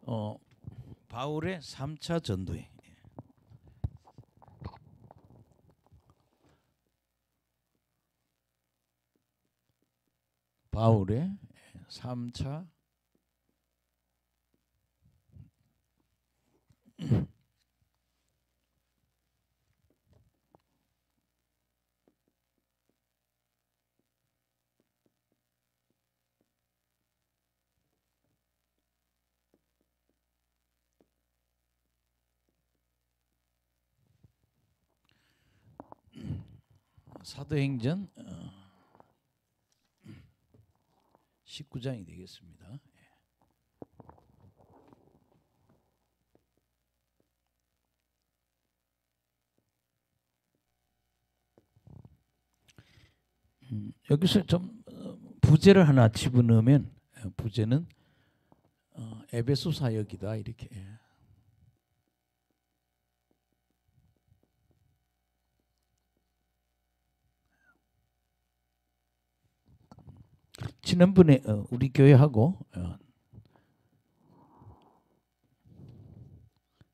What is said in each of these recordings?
어, 바울의 3차 전도회. 바울의 3차 사도행전 19장이 되겠습니다. 여기서 좀 부제를 하나 집어넣으면 부제는 에베소 사역이다 이렇게. 지난번에 우리 교회하고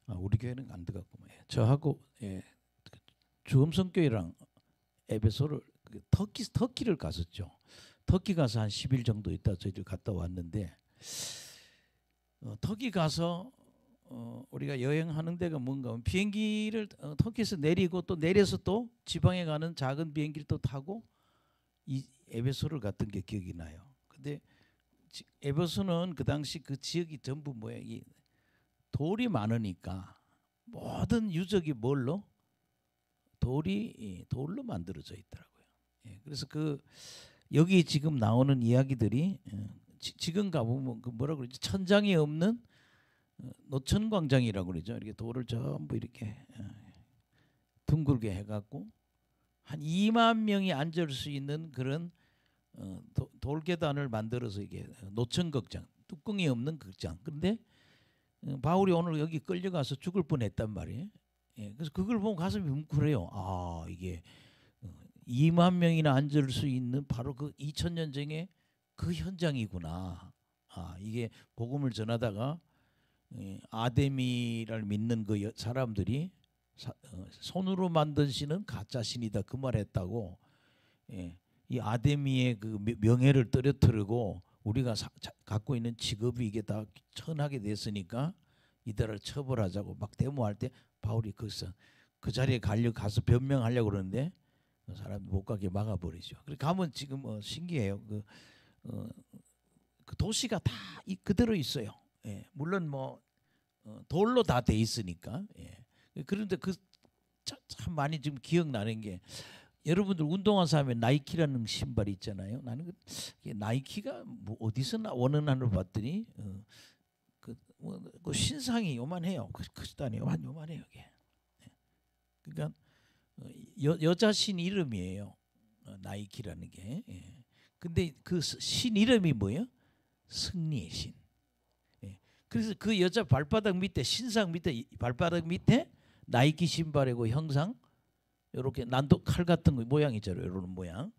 우리 교회는 안 들어갔고 저하고 주음성교회랑 에베소를 터키를 갔었죠. 터키 가서 한 10일 정도 있다 저희들 갔다 왔는데 터키 가서 우리가 여행하는 데가 뭔가 하면 비행기를 터키에서 내리고 또 내려서 또 지방에 가는 작은 비행기를 또 타고 이 에베소를 갔던 게 기억이 나요. 근데 에베소는 그 당시 그 지역이 전부 뭐야, 이 돌이 많으니까 모든 유적이 뭘로 돌로 만들어져 있더라고요. 그래서 그 여기 지금 나오는 이야기들이 지금 가보면 그 뭐라 그러지, 천장이 없는 노천광장이라고 그러죠. 이렇게 돌을 전부 이렇게 둥글게 해갖고 한 2만 명이 앉을 수 있는 그런 돌계단을 만들어서 이게 노천극장, 뚜껑이 없는 극장. 그런데 바울이 오늘 여기 끌려가서 죽을 뻔했단 말이에요. 그래서 그걸 보면 가슴이 뭉클해요. 아, 이게 2만 명이나 앉을 수 있는 바로 그 2000년 전에 그 현장이구나. 아, 이게 복음을 전하다가 아데미를 믿는 그 사람들이 손으로 만든 신은 가짜 신이다 그 말했다고. 이 아데미의 그 명예를 떨어뜨리고 우리가 갖고 있는 직업이 이게 다 천하게 됐으니까 이들을 처벌하자고 막 데모할 때 바울이 거기서 그 자리에 가서 변명하려고 그러는데 그 사람 못 가게 막아버리죠. 그래 가면 지금 신기해요. 그 도시가 다 그대로 있어요. 물론 뭐 돌로 다 돼 있으니까. 그런데 그 참 많이 지금 기억나는 게, 여러분들 운동화사 하면 나이키라는 신발이 있잖아요. 나는 나이키가 뭐 어디서 원하는 봤더니 그 신상이 요만해요. 크지도 않아요. 한 요만해요 이게. 그러니까 여자 신 이름이에요. 나이키라는 게. 근데 그 신 이름이 뭐예요? 승리의 신. 그래서 그 여자 발바닥 밑에, 신상 밑에, 발바닥 밑에 나이키 신발이고 형상 이렇게 난도 칼 같은 거 모양 있잖아요. 이런 모양.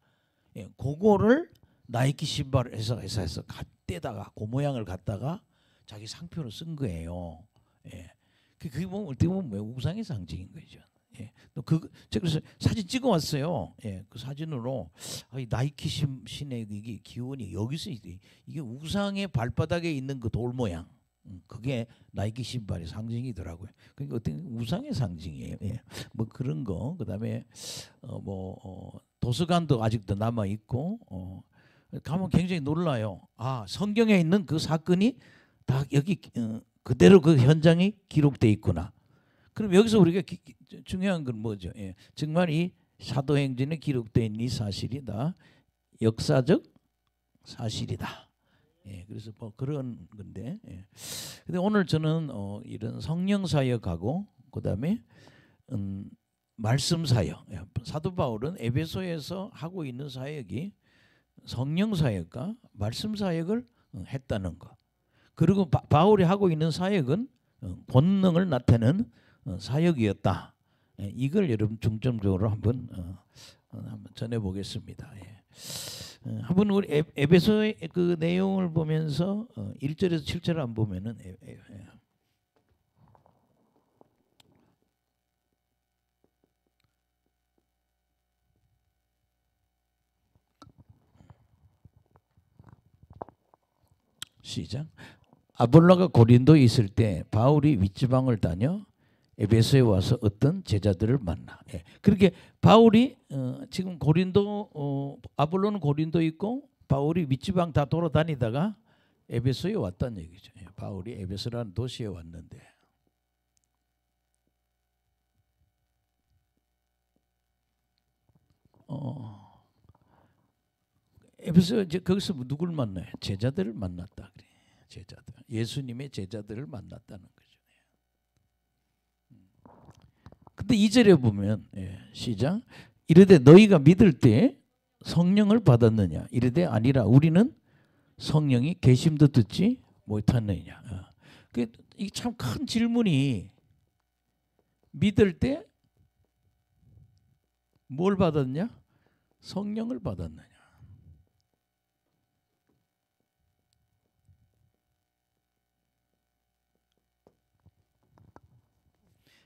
그거를 나이키 신발을 해서 갖다가 그 모양을 갖다가 자기 상표로 쓴 거예요. 그게 보면 어떻게 보면 우상의 상징인 거죠. 그래서 사진 찍어왔어요. 그 사진으로 이 나이키 신의 이게 기원이 여기서 이게 우상의 발바닥에 있는 그 돌 모양. 그게 나이키 신발의 상징이더라고요. 그러니까 어떤 우상의 상징이에요. 뭐 그런 거. 그다음에 도서관도 아직도 남아 있고 가면 굉장히 놀라요. 아, 성경에 있는 그 사건이 다 여기 그대로 그 현장이 기록돼 있구나. 그럼 여기서 우리가 중요한 건 뭐죠? 정말 이 사도행전에 기록된 이 사실이 다 역사적 사실이다. 그래서 뭐 그런 건데. 근데 오늘 저는 이런 성령 사역하고 그다음에 말씀 사역. 사도 바울은 에베소에서 하고 있는 사역이 성령 사역과 말씀 사역을 했다는 거. 그리고 바울이 하고 있는 사역은 본능을 나타내는 사역이었다. 이걸 여러분 중점적으로 한번 전해 보겠습니다. 한번 우리 에베소의 그 내용을 보면서 1절에서 7절 안 보면은 시작. 아볼로가 고린도에 있을 때 바울이 윗지방을 다녀 에베소에 와서 어떤 제자들을 만나. 예. 그렇게 바울이 지금 고린도 아볼로는 고린도에 있고 바울이 윗지방 다 돌아다니다가 에베소에 왔다는 얘기죠. 예. 바울이 에베소라는 도시에 왔는데 에베소 이제 거기서 누굴 만나요? 제자들을 만났다 그래. 제자들. 예수님의 제자들을 만났다는 거죠. 근데 2절에 보면 시작. 이르되 너희가 믿을 때 성령을 받았느냐? 이르되 아니라 우리는 성령이 계심도 듣지 못하느냐. 이게 참 큰 질문이 믿을 때 뭘 받았냐? 성령을 받았느냐?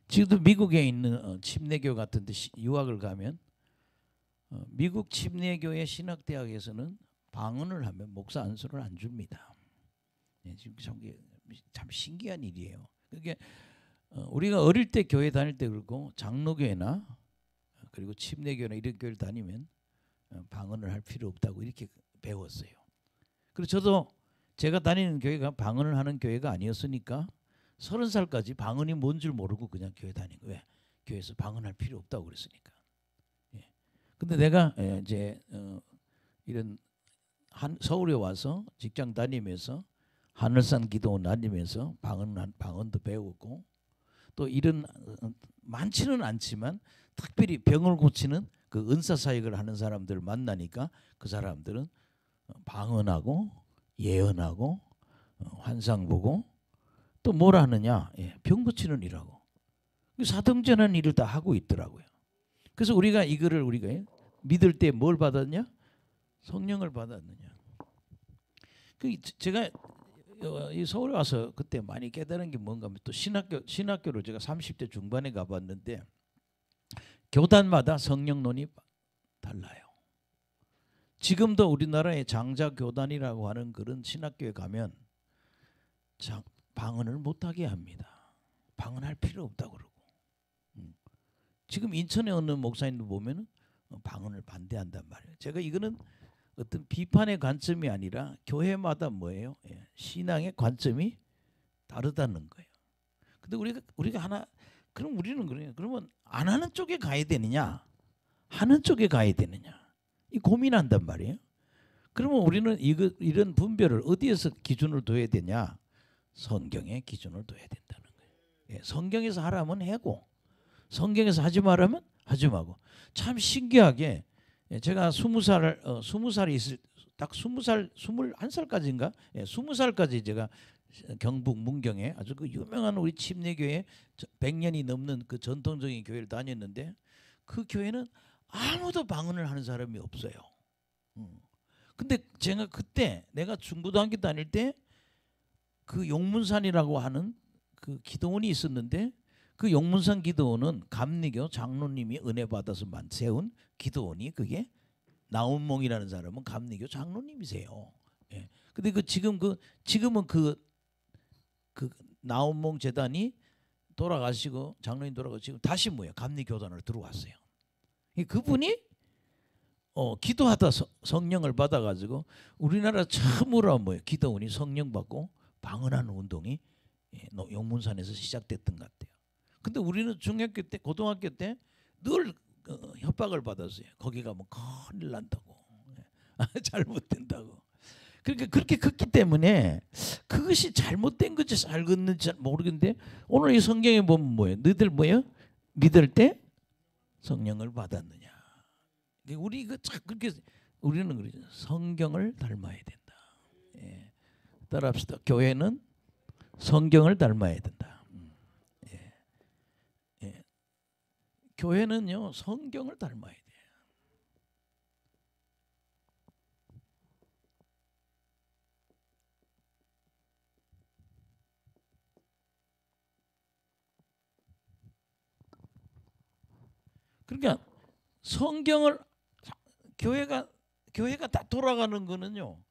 지금도 미국에 있는 침례교 같은 데 유학을 가면 미국 침례교의 신학대학에서는 방언을 하면 목사 안수를 안 줍니다. 지금 참 신기한 일이에요. 그게 우리가 어릴 때 교회 다닐 때 그렇고 장로교회나 그리고 침례교회나 이런 교회를 다니면 방언을 할 필요 없다고 이렇게 배웠어요. 그리고 저도 제가 다니는 교회가 방언을 하는 교회가 아니었으니까 30살까지 방언이 뭔 줄 모르고 그냥 교회 다닌 거예요. 왜? 교회에서 방언할 필요 없다고 그랬으니까. 예. 근데 내가 이제 이런 서울에 와서 직장 다니면서 하늘산 기도원 다니면서 방언도 배우고 또 이런 많지는 않지만 특별히 병을 고치는 그 은사 사역을 하는 사람들을 만나니까 그 사람들은 방언하고 예언하고 환상 보고 또 뭘 하느냐? 병 고치는 일하고 사등전하는 일을 다 하고 있더라고요. 그래서 우리가 이거를 우리가 믿을 때 뭘 받았냐? 성령을 받았느냐? 제가 이 서울에 와서 그때 많이 깨달은 게 뭔가 하면 또 신학교를 제가 30대 중반에 가봤는데 교단마다 성령론이 달라요. 지금도 우리나라의 장자교단이라고 하는 그런 신학교에 가면 방언을 못하게 합니다. 방언할 필요 없다고 그러고. 지금 인천에 있는 목사님도 보면 방언을 반대한단 말이에요. 제가 이거는 어떤 비판의 관점이 아니라 교회마다 뭐예요? 신앙의 관점이 다르다는 거예요. 근데 우리가 하나 그럼 우리는 그래요. 그러면 안 하는 쪽에 가야 되느냐? 하는 쪽에 가야 되느냐? 이 고민한단 말이에요. 그러면 우리는 이런 분별을 어디에서 기준을 둬야 되냐? 성경에 기준을 둬야 된다는 거예요. 성경에서 하라면 해고 성경에서 하지 말라면 하지 말고. 참 신기하게 제가 20살이 있을 딱 20살 21살까지인가? 20살까지 제가 경북 문경에 아주 그 유명한 우리 침례교회 100년이 넘는 그 전통적인 교회를 다녔는데 그 교회는 아무도 방언을 하는 사람이 없어요. 근데 제가 그때 내가 중고등학교 다닐 때 그 용문산이라고 하는 그 기도원이 있었는데 그 용문산 기도원은 감리교 장로님이 은혜 받아서 세운 기도원이 그게 나온몽이라는 사람은 감리교 장로님이세요. 예. 근데 지금은 그 나온몽 재단이 돌아가시고 장로님 돌아가시고 다시 뭐예요? 감리교단으로 들어왔어요. 그분이 기도하다 성령을 받아가지고 우리나라 처음으로 뭐예요? 기도원이 성령 받고 방언하는 운동이 용문산에서 시작됐던 것 같아요. 근데 우리는 중학교 때, 고등학교 때 늘 협박을 받았어요. 거기 가면 큰일 난다고, 잘못된다고. 그러니까 그렇게 컸기 때문에 그것이 잘못된 건지 잘못됐는지 모르겠는데 오늘 이 성경에 보면 뭐예요? 너희들 뭐예요? 믿을 때 성령을 받았느냐? 우리 그렇게 우리는 그러죠. 성경을 닮아야 된다. 예. 따라합시다. 교회는 성경을 닮아야 된다. 예. 예. 교회는요 성경을 닮아야 돼요. 그러니까 성경을 교회가 다 돌아가는 거는요.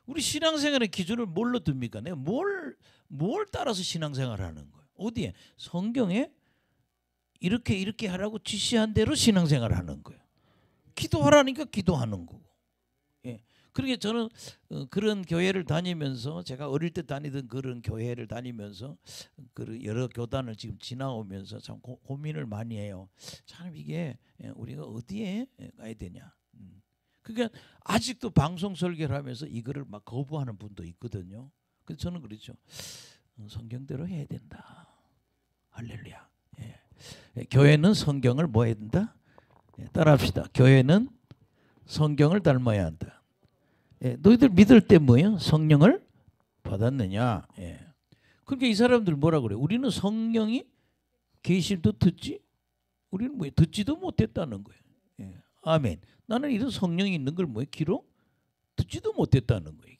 우리 신앙생활의 기준을 뭘로 둡니까? 내가 뭘 따라서 신앙생활하는 거예요? 어디에? 성경에 이렇게 하라고 지시한 대로 신앙생활하는 거예요. 기도하라니까 기도하는 거고. 예. 그러게 저는 그런 교회를 다니면서 제가 어릴 때 다니던 그런 교회를 다니면서 그 여러 교단을 지금 지나오면서 참 고민을 많이 해요. 참 이게 우리가 어디에 가야 되냐. 그러니까 아직도 방송 설교를 하면서 이거를 막 거부하는 분도 있거든요. 그래서 저는 그렇죠. 성경대로 해야 된다. 할렐루야. 예. 교회는 성경을 뭐 해야 된다? 따라합시다. 교회는 성경을 닮아야 한다. 너희들 믿을 때 뭐예요? 성령을 받았느냐? 그러니까 이 사람들 뭐라 그래? 우리는 성령이 계실도 듣지? 우리는 뭐 듣지도 못했다는 거예요. 아멘. 나는 이런 성령이 있는 걸 뭐예요? 기록 듣지도 못했다는 거예요.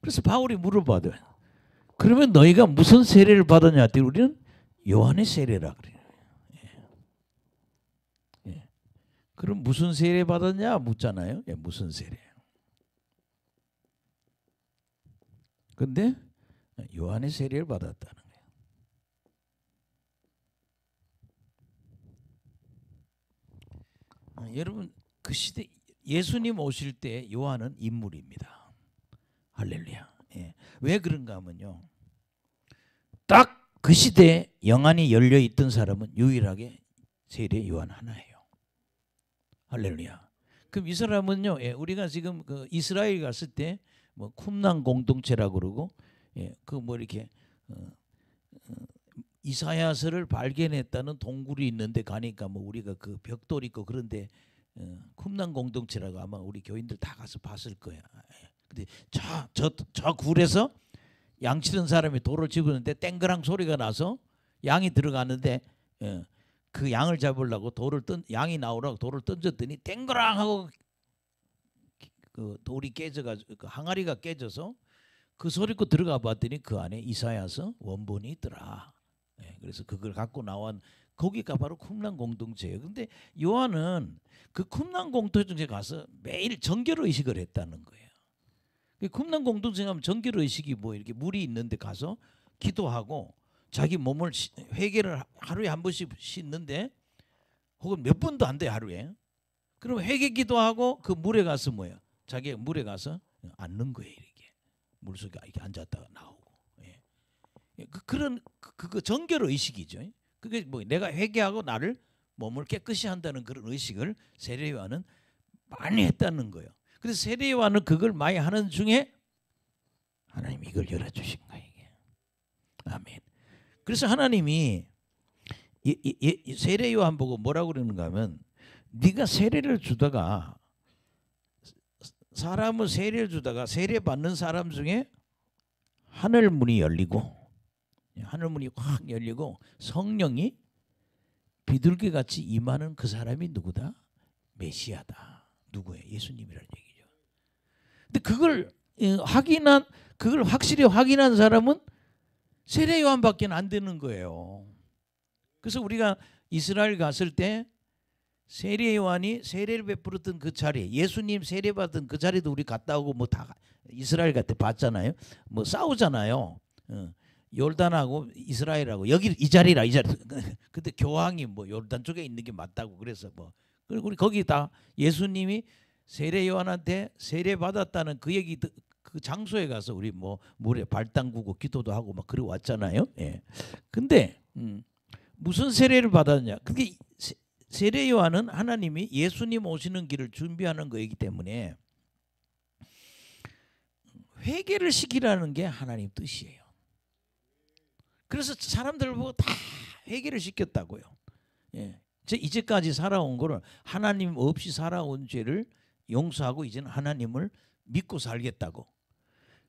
그래서 바울이 물어봐도 그러면 너희가 무슨 세례를 받았냐 했더니 우리는 요한의 세례라 그래요. 그럼 무슨 세례 받았냐 묻잖아요. 무슨 세례. 근데 요한의 세례를 받았다는 거예요. 여러분 그 시대 예수님 오실 때 요한은 인물입니다. 할렐루야. 왜 그런가 하면요. 딱 그 시대에 영안이 열려 있던 사람은 유일하게 세례 요한 하나예요. 할렐루야. 그럼 이 사람은요, 우리가 지금 그 이스라엘 갔을 때 뭐 쿰난 공동체라고 그러고, 그 뭐 이렇게 이사야서를 발견했다는 동굴이 있는데 가니까 뭐 우리가 그 벽돌 있고 그런데 쿰난 공동체라고 아마 우리 교인들 다 가서 봤을 거야. 근데 저 굴에서 양 치는 사람이 돌을 집었는데 땡그랑 소리가 나서 양이 들어가는데 그 양을 잡으려고 양이 나오라고 돌을 던졌더니 땡그랑 하고 그 돌이 깨져가지고 그 항아리가 깨져서 그 소리고 들어가 봤더니 그 안에 이사야서 원본이 있더라. 그래서 그걸 갖고 나온 거기가 바로 쿰난 공동체예요. 근데 요한은 그 쿰난 공동체에 가서 매일 정결 의식을 했다는 거예요. 쿰난 공동체 가면 정결 의식이 뭐 이렇게 물이 있는데 가서 기도하고 자기 몸을 회개를 하루에 한 번씩 씻는데 혹은 몇 번도 안 돼 하루에. 그럼 회개 기도하고 그 물에 가서 뭐야? 자기 물에 가서 앉는 거예요. 이렇게 물속에 이렇게 앉았다가 나오고. 그런 그 정결 의식이죠. 그게 뭐 내가 회개하고 나를 몸을 깨끗이 한다는 그런 의식을 세례 요한은 많이 했다는 거예요. 그래서 세례 요한은 그걸 많이 하는 중에 하나님이 이걸 열어주신 거예요. 이게. 아멘. 그래서 하나님이 세례 요한 보고 뭐라고 그러는가 하면 네가 세례를 주다가 사람을 세례를 주다가 세례 받는 사람 중에 하늘 문이 열리고 확 열리고 성령이 비둘기같이 임하는 그 사람이 누구다? 메시아다. 누구예요? 예수님이라는 얘기죠. 근데 그걸 확실히 확인한 사람은 세례 요한밖에 안 되는 거예요. 그래서 우리가 이스라엘 갔을 때 세례 요한이 세례를 베풀었던 그 자리, 예수님 세례 받은 그 자리도 우리 갔다 오고 뭐 다 이스라엘 갈 때 봤잖아요. 뭐 싸우잖아요. 요르단하고 이스라엘하고 여기 이 자리라 이 자리. 그때 교황이 뭐 요르단 쪽에 있는 게 맞다고 그래서 뭐 그리고 우리 거기 다 예수님이 세례 요한한테 세례 받았다는 그 얘기 그 장소에 가서 우리 뭐 물에 발 담그고 기도도 하고 막 그러고 왔잖아요. 근데 무슨 세례를 받았냐? 그게 세례 요한은 하나님이 예수님 오시는 길을 준비하는 거이기 때문에 회개를 시키라는 게 하나님 뜻이에요. 그래서 사람들 보고 다 회개를 시켰다고요. 이제까지 살아온 거를 하나님 없이 살아온 죄를 용서하고 이제는 하나님을 믿고 살겠다고.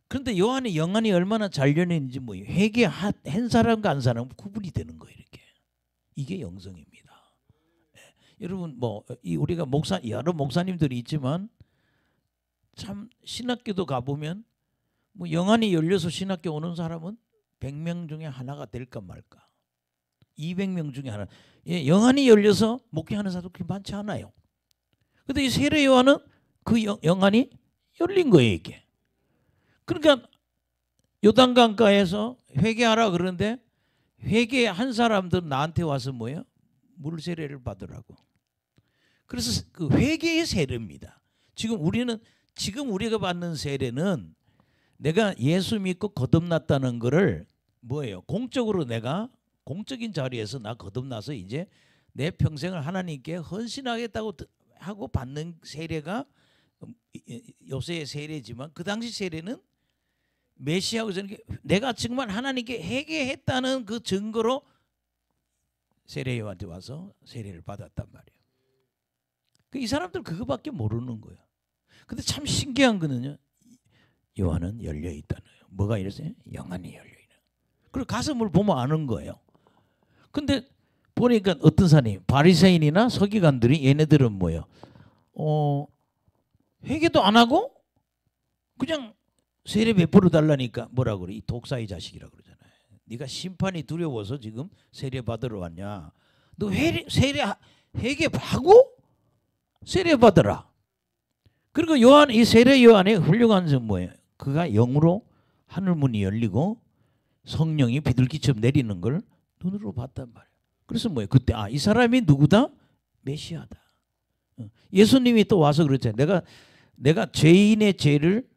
그런데 요한의 영안이 얼마나 잘 열리는지 뭐 회개한 사람과 안 사람은 구분이 되는 거예요. 이렇게. 이게 영성입니다. 여러분 뭐 우리가 여러 목사님들이 있지만 참 신학교도 가보면 뭐 영안이 열려서 신학교 오는 사람은 100명 중에 하나가 될까 말까. 200명 중에 하나. 예, 영안이 열려서 목회하는 사도 그렇게 많지 않아요. 근데 이 세례 요한은 그 영안이 열린 거예요, 이게. 그러니까 요단강가에서 회개하라 그러는데 회개한 사람들은 나한테 와서 뭐예요? 물 세례를 받으라고. 그래서 그 회개의 세례입니다. 지금 우리가 받는 세례는 내가 예수 믿고 거듭났다는 거를 뭐예요? 공적으로 내가 공적인 자리에서 나 거듭나서 이제 내 평생을 하나님께 헌신하겠다고 하고 받는 세례가 요새의 세례지만 그 당시 세례는 메시아고 전에 내가 정말 하나님께 회개했다는 그 증거로 세례요한테 와서 세례를 받았단 말이에요. 이 사람들 그거밖에 모르는 거예요. 근데 참 신기한 거는요. 요한은 열려 있다는 거예요. 뭐가 이랬어요? 영안이 열려 있는. 그리고 가슴을 보면 아는 거예요. 근데 보니까 어떤 사람이 바리새인이나 서기관들이 얘네들은 뭐예요? 회개도 안 하고 그냥 세례 베풀어 달라니까 뭐라 그래? 이 독사의 자식이라 그러잖아요. 네가 심판이 두려워서 지금 세례 받으러 왔냐? 너 회개하고 세례 받으라. 그리고 요한 이 세례 요한의 훌륭한 점 뭐예요? 그가 영으로 하늘 문이 열리고 성령이 비둘기처럼 내리는 걸 눈으로 봤단 말이에요. 그래서 뭐예요? 그때 이 사람이 누구다? 메시아다. 예수님이 또 와서 그랬잖아요. 내가 죄인의 죄를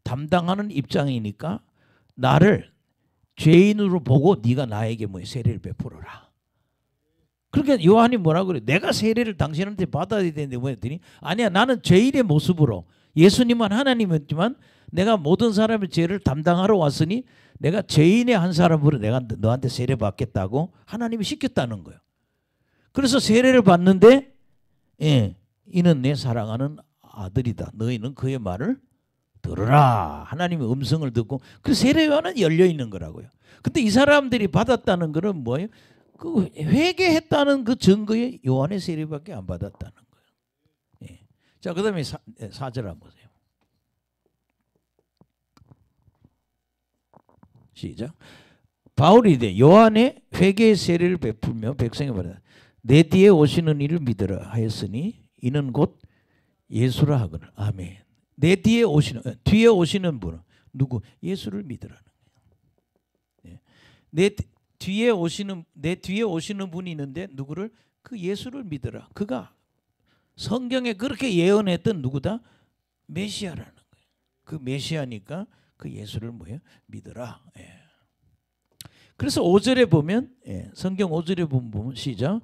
담당하는 입장이니까 나를 죄인으로 보고 네가 나에게 뭐예요? 세례를 베풀어라. 그러니까 요한이 뭐라고 그래? 내가 세례를 당신한테 받아야 되는데 뭐 했더니 아니야, 나는 죄인의 모습으로 예수님은 하나님이었지만 내가 모든 사람의 죄를 담당하러 왔으니 내가 죄인의 한 사람으로 내가 너한테 세례 받겠다고 하나님이 시켰다는 거예요. 그래서 세례를 받는데 이는 내 사랑하는 아들이다. 너희는 그의 말을 들으라. 하나님의 음성을 듣고 그 세례 요한은 열려 있는 거라고요. 근데 이 사람들이 받았다는 것은 뭐예요? 그 회개했다는 그 증거에 요한의 세례밖에 안 받았다는 거예요. 예. 자, 그다음에 4절 한번 보세요. 시작. 바울이 돼 요한의 회개의 세례를 베풀며 백성에 말하다. 내 뒤에 오시는 이를 믿으라 하였으니 이는 곧 예수라 하거늘. 아멘. 내 뒤에 오시는 분은 누구? 예수를 믿으라는 거예요. 내 뒤에 오시는 분이 있는데 누구를? 그 예수를 믿으라. 그가 성경에 그렇게 예언했던 누구다? 메시아라는 거예요. 그 메시아니까 그 예수를 뭐예요? 믿으라. 그래서 5절에 보면 성경 5절에 보면 시작.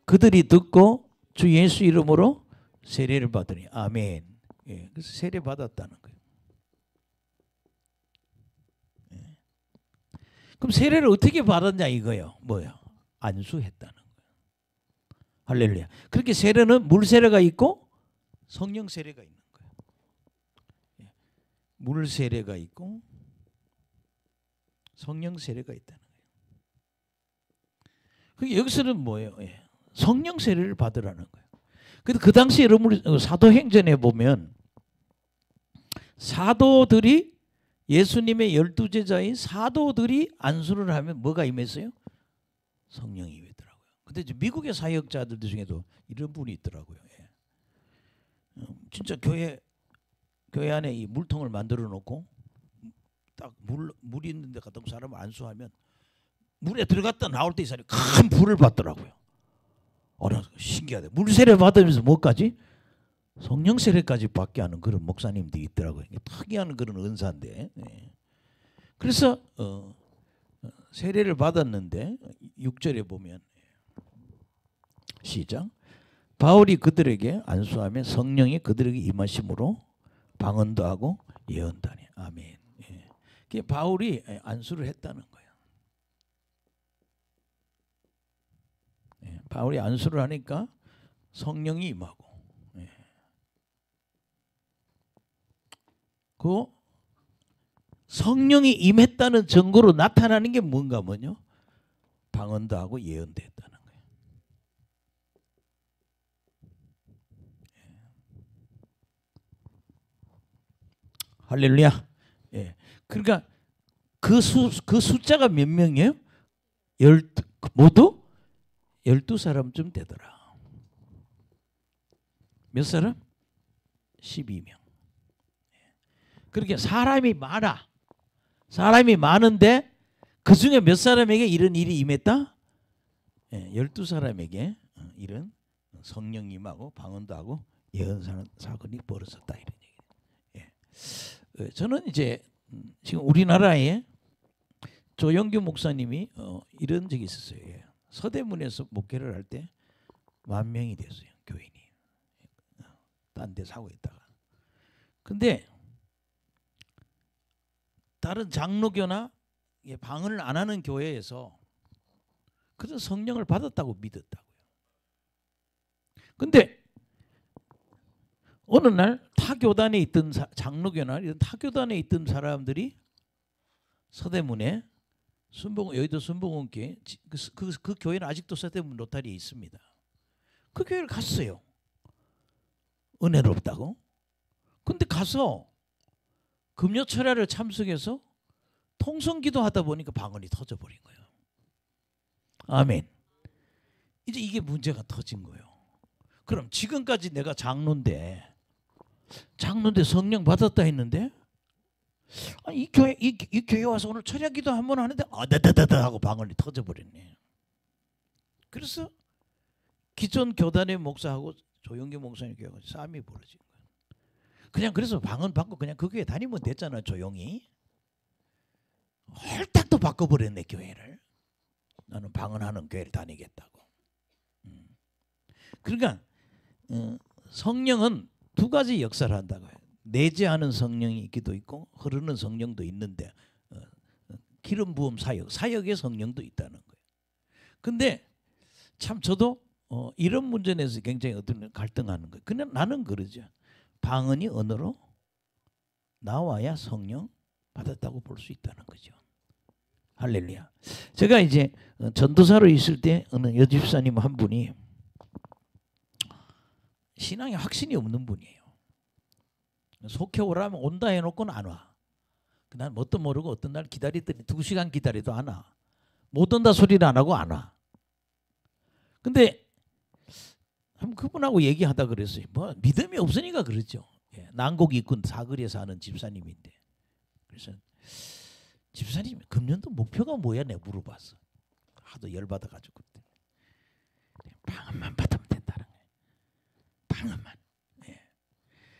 그들이 듣고 주 예수 이름으로 세례를 받으니 아멘. 그래서 세례 받았다는 거예요. 그럼 세례를 어떻게 받았냐 이거예요. 뭐예요? 안수했다는 거예요. 할렐루야. 그렇게 세례는 물 세례가 있고 성령 세례가 있는 거예요. 물 세례가 있고 성령 세례가 있다는 거예요. 여기서는 뭐예요? 성령 세례를 받으라는 거예요. 근데 그 당시 여러분 사도행전에 보면 사도들이 예수님의 12제자인 사도들이 안수를 하면 뭐가 임했어요? 성령이 임했더라고요. 근데 미국의 사역자들 중에도 이런 분이 있더라고요. 진짜 교회 안에 이 물통을 만들어 놓고 딱 물 있는 데 갔다 사람을 안수하면 물에 들어갔다 나올 때 이 사람이 큰 불을 받더라고요. 신기하다. 물 세례 받으면서 뭐까지? 성령 세례까지 받게 하는 그런 목사님들이 있더라고요. 특이한 그런 은사인데. 그래서 세례를 받았는데 6절에 보면 시작. 바울이 그들에게 안수하며 성령이 그들에게 임하심으로 방언도 하고 예언도 하니 아멘. 바울이 안수를 했다는 거예요. 바울이 안수를 하니까 성령이 임하고 그 성령이 임했다는 증거로 나타나는 게 뭔가 뭐냐? 방언도 하고 예언도 했다는 거예요. 할렐루야. 그러니까 그 숫자가 몇 명이에요? 모두 12사람쯤 되더라. 몇 사람? 12명. 그렇게 사람이 많아. 사람이 많은데 그 중에 몇 사람에게 이런 일이 임했다? 12사람에게 이런 성령 임하고 방언도 하고 예언하는 사건이 벌어졌다 이런 얘기예요. 저는 이제 지금 우리나라에 조영규 목사님이 이런 적이 있었어요. 서대문에서 목회를 할 때 10,000명이 됐어요. 교인이. 딴 데 사고 있다가. 근데 다른 장로교나 방언을 안 하는 교회에서 그런 성령을 받았다고 믿었다고요. 근데 어느 날 타교단에 있던 장로교나 이런 타교단에 있던 사람들이 서대문에 여의도 순복음교회 그 교회는 아직도 서대문 로타리에 있습니다. 그 교회를 갔어요. 은혜롭다고. 근데 가서 금요철야를 참석해서 통성기도 하다 보니까 방언이 터져버린 거예요. 아멘. 이제 이게 문제가 터진 거예요. 그럼 지금까지 내가 장로인데 성령 받았다 했는데 이 교회 와서 오늘 철야기도 한번 하는데 다다다다 하고 방언이 터져버렸네. 그래서 기존 교단의 목사하고 조영규 목사님 교회가 싸움이 벌어진 거예요. 그냥 그래서 방언 받고 그냥 그 교회 다니면 됐잖아. 조용히. 홀딱 또 바꿔버렸네 교회를. 나는 방언하는 교회를 다니겠다고. 그러니까 성령은 두 가지 역사를 한다고 해요. 내재하는 성령이 있기도 있고 흐르는 성령도 있는데 기름 부음 사역의 성령도 있다는 거예요. 근데 참 저도 이런 문제에 대해서 굉장히 어떤 갈등하는 거예요. 그냥 나는 그러죠. 방언이 언어로 나와야 성령 받았다고 볼 수 있다는 거죠. 할렐루야. 제가 이제 전도사로 있을 때 어느 여집사님 한 분이 신앙에 확신이 없는 분이에요. 속해 오라면 온다 해놓고는 안 와. 난 뭣도 모르고 어떤 날 기다리더니 2시간 기다려도 안 와. 못 온다 소리를 안 하고 안 와. 근데 한번 그분하고 얘기하다 그랬어요. 뭐 믿음이 없으니까 그렇죠. 난곡 이군 사거리에 사는 집사님인데. 그래서 집사님 금년도 목표가 뭐야? 내가 물어봤어. 하도 열받아가지고. 방언만 받으면 된다는 거예요. 방언만.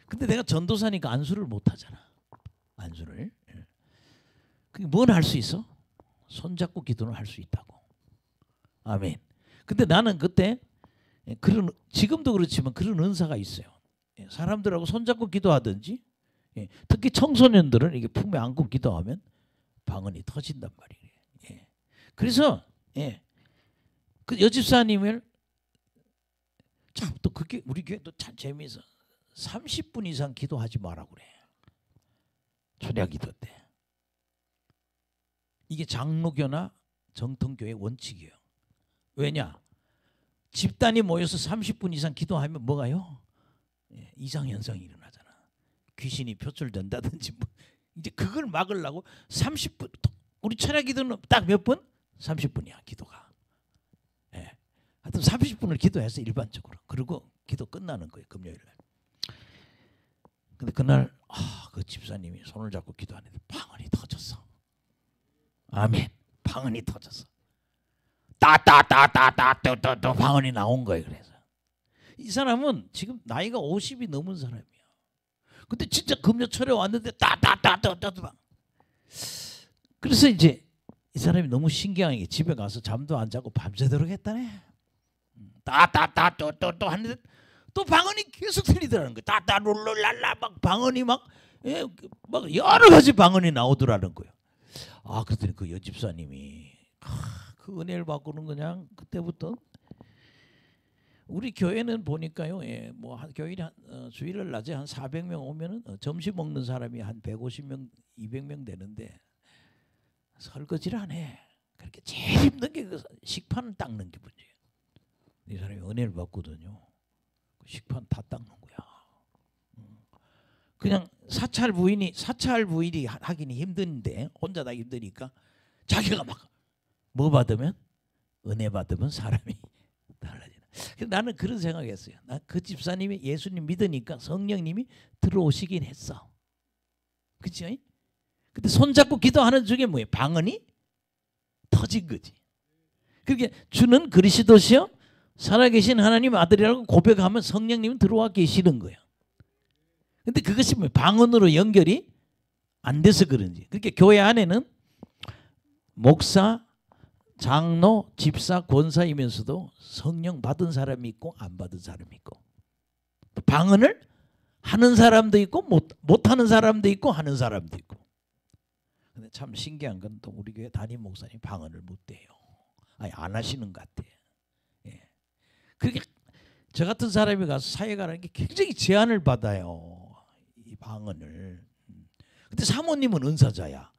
근데 내가 전도사니까 안수를 못 하잖아. 안수를. 그게 뭘 할 수 있어? 손잡고 기도는 할 수 있다고. 아멘. 근데 나는 그때 지금도 그렇지만 그런 은사가 있어요. 사람들하고 손잡고 기도하든지 특히 청소년들은 이게 품에 안고 기도하면 방언이 터진단 말이에요. 그래서 그 여집사님을 참 또 그게 우리 교회도 참 재미있어. 30분 이상 기도하지 마라 그래. 초대기도 때. 이게 장로교나 정통교의 원칙이에요. 왜냐? 집단이 모여서 30분 이상 기도하면 뭐가요? 이상현상이 일어나잖아. 귀신이 표출된다든지 뭐. 이제 그걸 막으려고 30분 우리 철야기도는 딱 몇 분? 30분이야 기도가. 하여튼 30분을 기도해서 일반적으로. 그리고 기도 끝나는 거예요. 금요일 날. 근데 그날 그 집사님이 손을 잡고 기도하는데 방언이 터졌어. 아멘. 방언이 터졌어. 따따따따따따따 방언이 나온 거예요. 그래서 이 사람은 지금 나이가 50이 넘은 사람이야. 근데 진짜 금요철에 왔는데 따따따따따. 그래서 이제 이 사람이 너무 신기한 게 집에 가서 잠도 안 자고 밤새도록 했다네. 따따따따따 하는데 또 방언이 계속 들리더라는 거예요. 따따룰룰랄라 막 방언이 막 여러 가지 방언이 나오더라는 거예요. 그랬더니 그 여집사님이 그 은혜를 받고는 그냥 그때부터 우리 교회는 보니까요. 뭐 교일에 주일날 낮에 한 400명 오면은 점심 먹는 사람이 한 150명, 200명 되는데 설거지를 안 해. 그렇게 제일 힘든 게 그 식판을 닦는 게 문제예요. 이 사람이 은혜를 받거든요. 식판 다 닦는 거야. 그냥 사찰 부인이 하기는 힘든데 혼자 다 힘드니까 자기가 막 뭐 받으면 은혜 받으면 사람이 나는 그런 생각했어요. 나 그 집사님이 예수님 믿으니까 성령님이 들어오시긴 했어. 그렇죠? 근데 손잡고 기도하는 중에 뭐예요? 방언이 터진 거지. 그게 주는 그리스도시요 살아계신 하나님 아들이라고 고백하면 성령님은 들어와 계시는 거예요. 근데 그것이 뭐 방언으로 연결이 안 돼서 그런지. 그렇게 교회 안에는 목사, 장로, 집사, 권사이면서도 성령 받은 사람이 있고 안 받은 사람이 있고, 또 방언을 하는 사람도 있고 못하는 사람도 있고 하는 사람도 있고. 근데 참 신기한 건 또 우리 교회 담임 목사님 방언을 못해요. 아니 안 하시는 것 같아. 예. 그렇게 저 같은 사람이 가서 사역하는 게 굉장히 제한을 받아요. 이 방언을. 근데 사모님은 은사자야.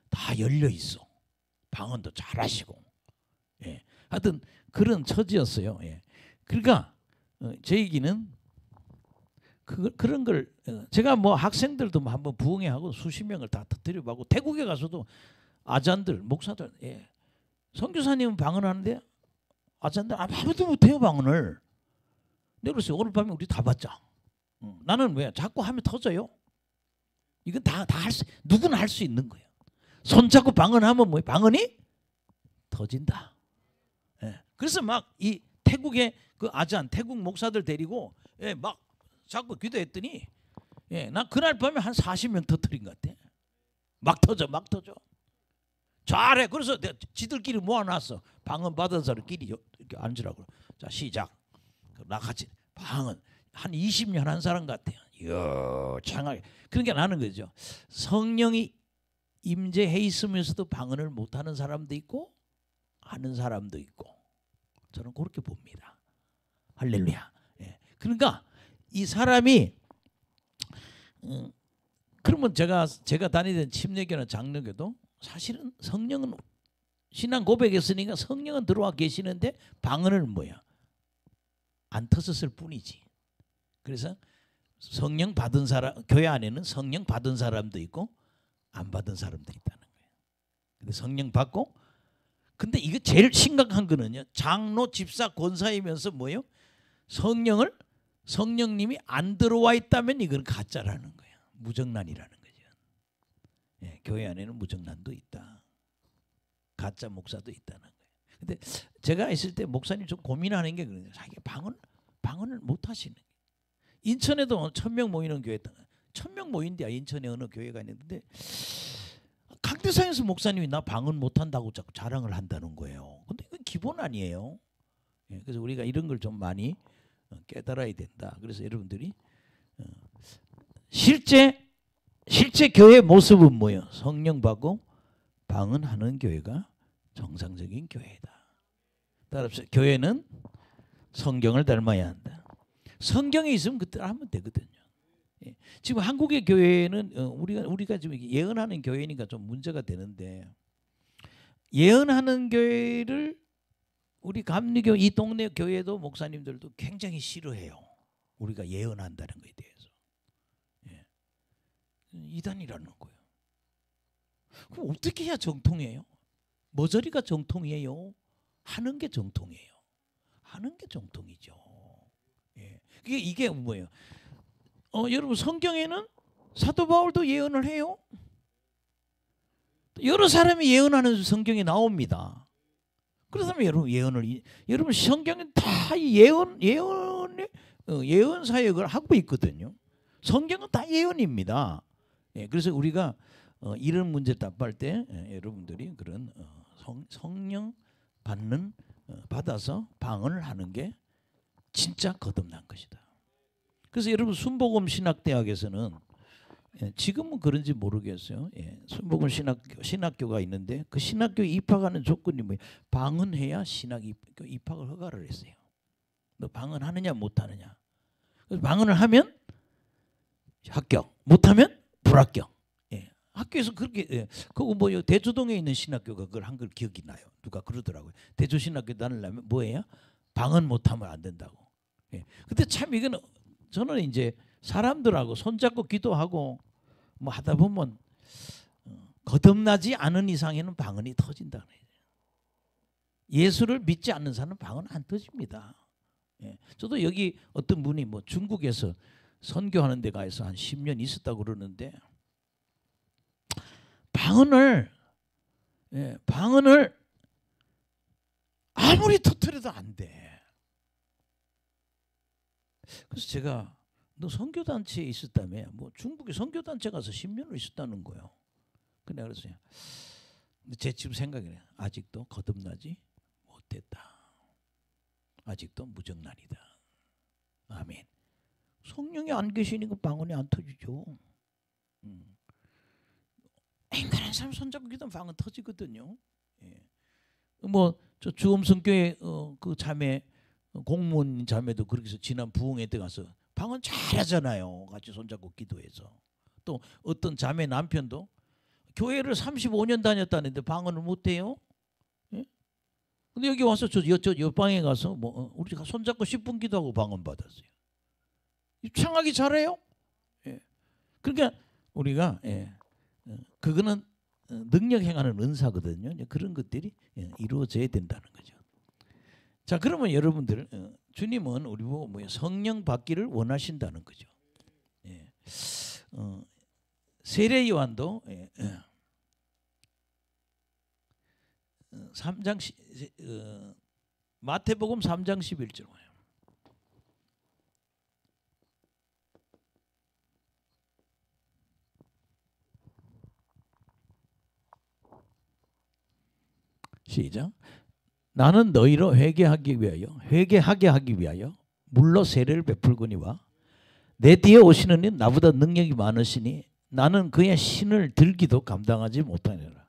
다 열려 있어. 방언도 잘하시고. 예. 하여튼 그런 처지였어요. 예. 그러니까 제 얘기는 그런 걸 제가 뭐 학생들도 한번 부흥회 하고 수십 명을 다 터뜨려보고 태국에 가서도 아잔들 목사들 선교사님은 방언하는데 아잔들 아무도 못해요 방언을. 내가 그랬어요. 오늘 밤에 우리 다 받자. 나는 왜 자꾸 하면 터져요. 이건 다 할 수 누구나 할 수 있는 거예요. 손잡고 방언하면 뭐예요? 방언이 터진다. 예. 그래서 막 이 태국의 그 아잔 태국 목사들 데리고 막 자꾸 기도했더니 나 그날 밤에 한 40명 터뜨린 것 같아. 막 터져 막 터져. 잘해. 그래서 내가 지들끼리 모아놨어. 방언 받은 사람끼리 이렇게 앉으라고. 자 시작. 나 같이 방언 한 20년 한 사람 같아요. 요창하게. 그러니까 나는 거죠. 성령이 임재해 있으면서도 방언을 못하는 사람도 있고 하는 사람도 있고 저는 그렇게 봅니다. 할렐루야. 예. 그러니까 이 사람이 그러면 제가 다니던 침례교나 장로교도 사실은 성령은 신앙 고백했으니까 성령은 들어와 계시는데 방언을 뭐야 안 터졌을 뿐이지. 그래서 성령 받은 사람 교회 안에는 성령 받은 사람도 있고 안 받은 사람도 있다는 거예요. 근데 성령 받고 근데 이거 제일 심각한 거는요. 장로, 집사, 권사이면서 뭐예요? 성령님이 안 들어와 있다면 이건 가짜라는 거예요. 무정란이라는 거죠. 예, 교회 안에는 무정란도 있다. 가짜 목사도 있다는 거예요. 근데 제가 있을 때 목사님 좀 고민하는 게 그래요. 자기 방언을 못 하시는 거예요. 인천에도 1000명 모이는 교회 1000명 모인대야. 인천에 어느 교회가 있는데 강대상에서 목사님이 나 방언 못한다고 자꾸 자랑을 한다는 거예요. 근데 이건 기본 아니에요. 예, 그래서 우리가 이런 걸 좀 많이 깨달아야 된다. 그래서 여러분들이 실제 교회의 모습은 뭐예요? 성령 받고 방언하는 교회가 정상적인 교회다. 따라서 교회는 성경을 닮아야 한다. 성경에 있으면 그때 하면 되거든요. 예. 지금 한국의 교회는 우리가 지금 예언하는 교회니까 좀 문제가 되는데 예언하는 교회를 우리 감리교 이 동네 교회도 목사님들도 굉장히 싫어해요. 우리가 예언한다는 것에 대해서. 예. 이단이라는 거예요. 그럼 어떻게 해야 정통이에요? 머저리가 정통이에요? 하는 게 정통이에요. 하는 게 정통이죠. 예. 이게 뭐예요? 여러분 성경에는 사도 바울도 예언을 해요. 여러 사람이 예언하는 성경에 나옵니다. 그렇다면 여러분 성경은 다 예언 사역을 하고 있거든요. 성경은 다 예언입니다. 예, 그래서 우리가 이런 문제 답할 때 여러분들이 그런 성령 받아서 방언을 하는 게 진짜 거듭난 것이다. 그래서 여러분 순복음 신학대학에서는 지금은 그런지 모르겠어요. 예, 순복음 신학교가 있는데 그 신학교에 입학하는 조건이 뭐예요? 방언해야 신학 입학을 허가를 했어요. 너 방언하느냐 못하느냐. 그래서 방언을 하면 합격, 못하면 불합격. 예, 학교에서 그렇게 그거 뭐 대조동에 있는 신학교가 그걸 한 걸 기억이 나요. 누가 그러더라고요. 대조신학교 다니려면 뭐예요? 방언 못하면 안 된다고. 예, 근데 참 이거는 저는 이제 사람들하고 손잡고 기도하고 뭐 하다 보면 거듭나지 않은 이상에는 방언이 터진다. 예수를 믿지 않는 사람은 방언 안 터집니다. 예. 저도 여기 어떤 분이 뭐 중국에서 선교하는 데 가서 한 10년 있었다고 그러는데 방언을 방언을 아무리 터뜨려도 안 돼. 그래서 제가 너 선교단체에 있었다며? 뭐 중국에 선교단체 가서 10년을 있었다는 거예요. 근데 그랬어요. 근데 제 지금 생각이네. 아직도 거듭나지 못했다. 아직도 무정란이다. 아멘. 성령이 안 계시니까 방언이 안 터지죠. 인간한 사람 손잡고 기도하면 방언 터지거든요. 예. 뭐저 주엄성교회 그 자매 공무원 자매도 그렇게 해서 지난 부흥회 때 가서 방언 잘하잖아요. 같이 손잡고 기도해서. 또 어떤 자매 남편도 교회를 35년 다녔다는데 방언을 못해요. 예? 근데 여기 와서 저 옆방에 가서 뭐 우리가 손잡고 10분 기도하고 방언 받았어요. 창하기 잘해요. 예. 그러니까 우리가 그거는 능력 행하는 은사거든요. 그런 것들이 이루어져야 된다는 거죠. 자, 그러면 여러분들 주님은 우리 보고 뭐 성령 받기를 원하신다는 거죠. 예. 세례 요한도 3장 마태복음 3장 11절 와요. 시작. 나는 너희로 회개하게 하기 위하여 물로 세례를 베풀거니와 내 뒤에 오시는 이는 나보다 능력이 많으시니 나는 그의 신을 들기도 감당하지 못하느라.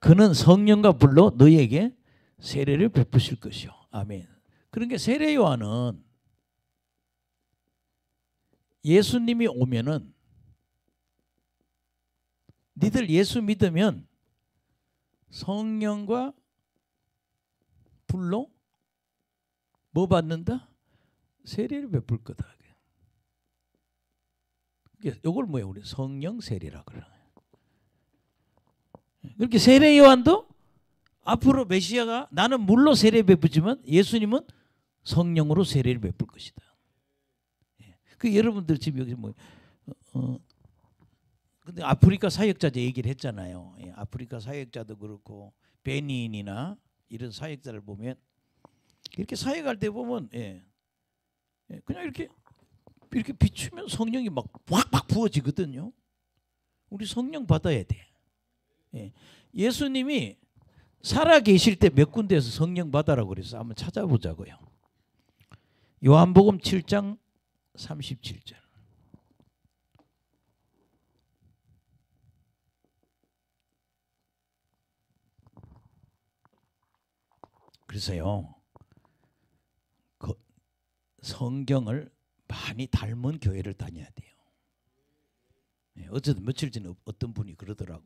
그는 성령과 불로 너희에게 세례를 베푸실 것이요. 아멘. 그러니까 세례 요한은 예수님이 오면은 니들 예수 믿으면 성령과 불로 뭐 받는다? 세례를 베풀 거다. 이걸 뭐예요? 우리 성령 세례라 그래요. 그렇게 세례 요한도 앞으로 메시아가 나는 물로 세례 베푸지만 예수님은 성령으로 세례를 베풀 것이다. 그 여러분들 지금 여기 뭐 근데 아프리카 사역자제 얘기를 했잖아요. 아프리카 사역자도 그렇고 베닌이나 이런 사역자를 보면 이렇게 사역할 때 보면 그냥 이렇게 비추면 성령이 막 확 부어지거든요. 우리 성령 받아야 돼. 예수님이 살아 계실 때 몇 군데에서 성령 받아라고 그래서 한번 찾아보자고요. 요한복음 7장 37절. 그래서요. 그 성경을 많이 닮은 교회를 다녀야 돼요. 어쨌든 며칠 전에 어떤 분이 그러더라고.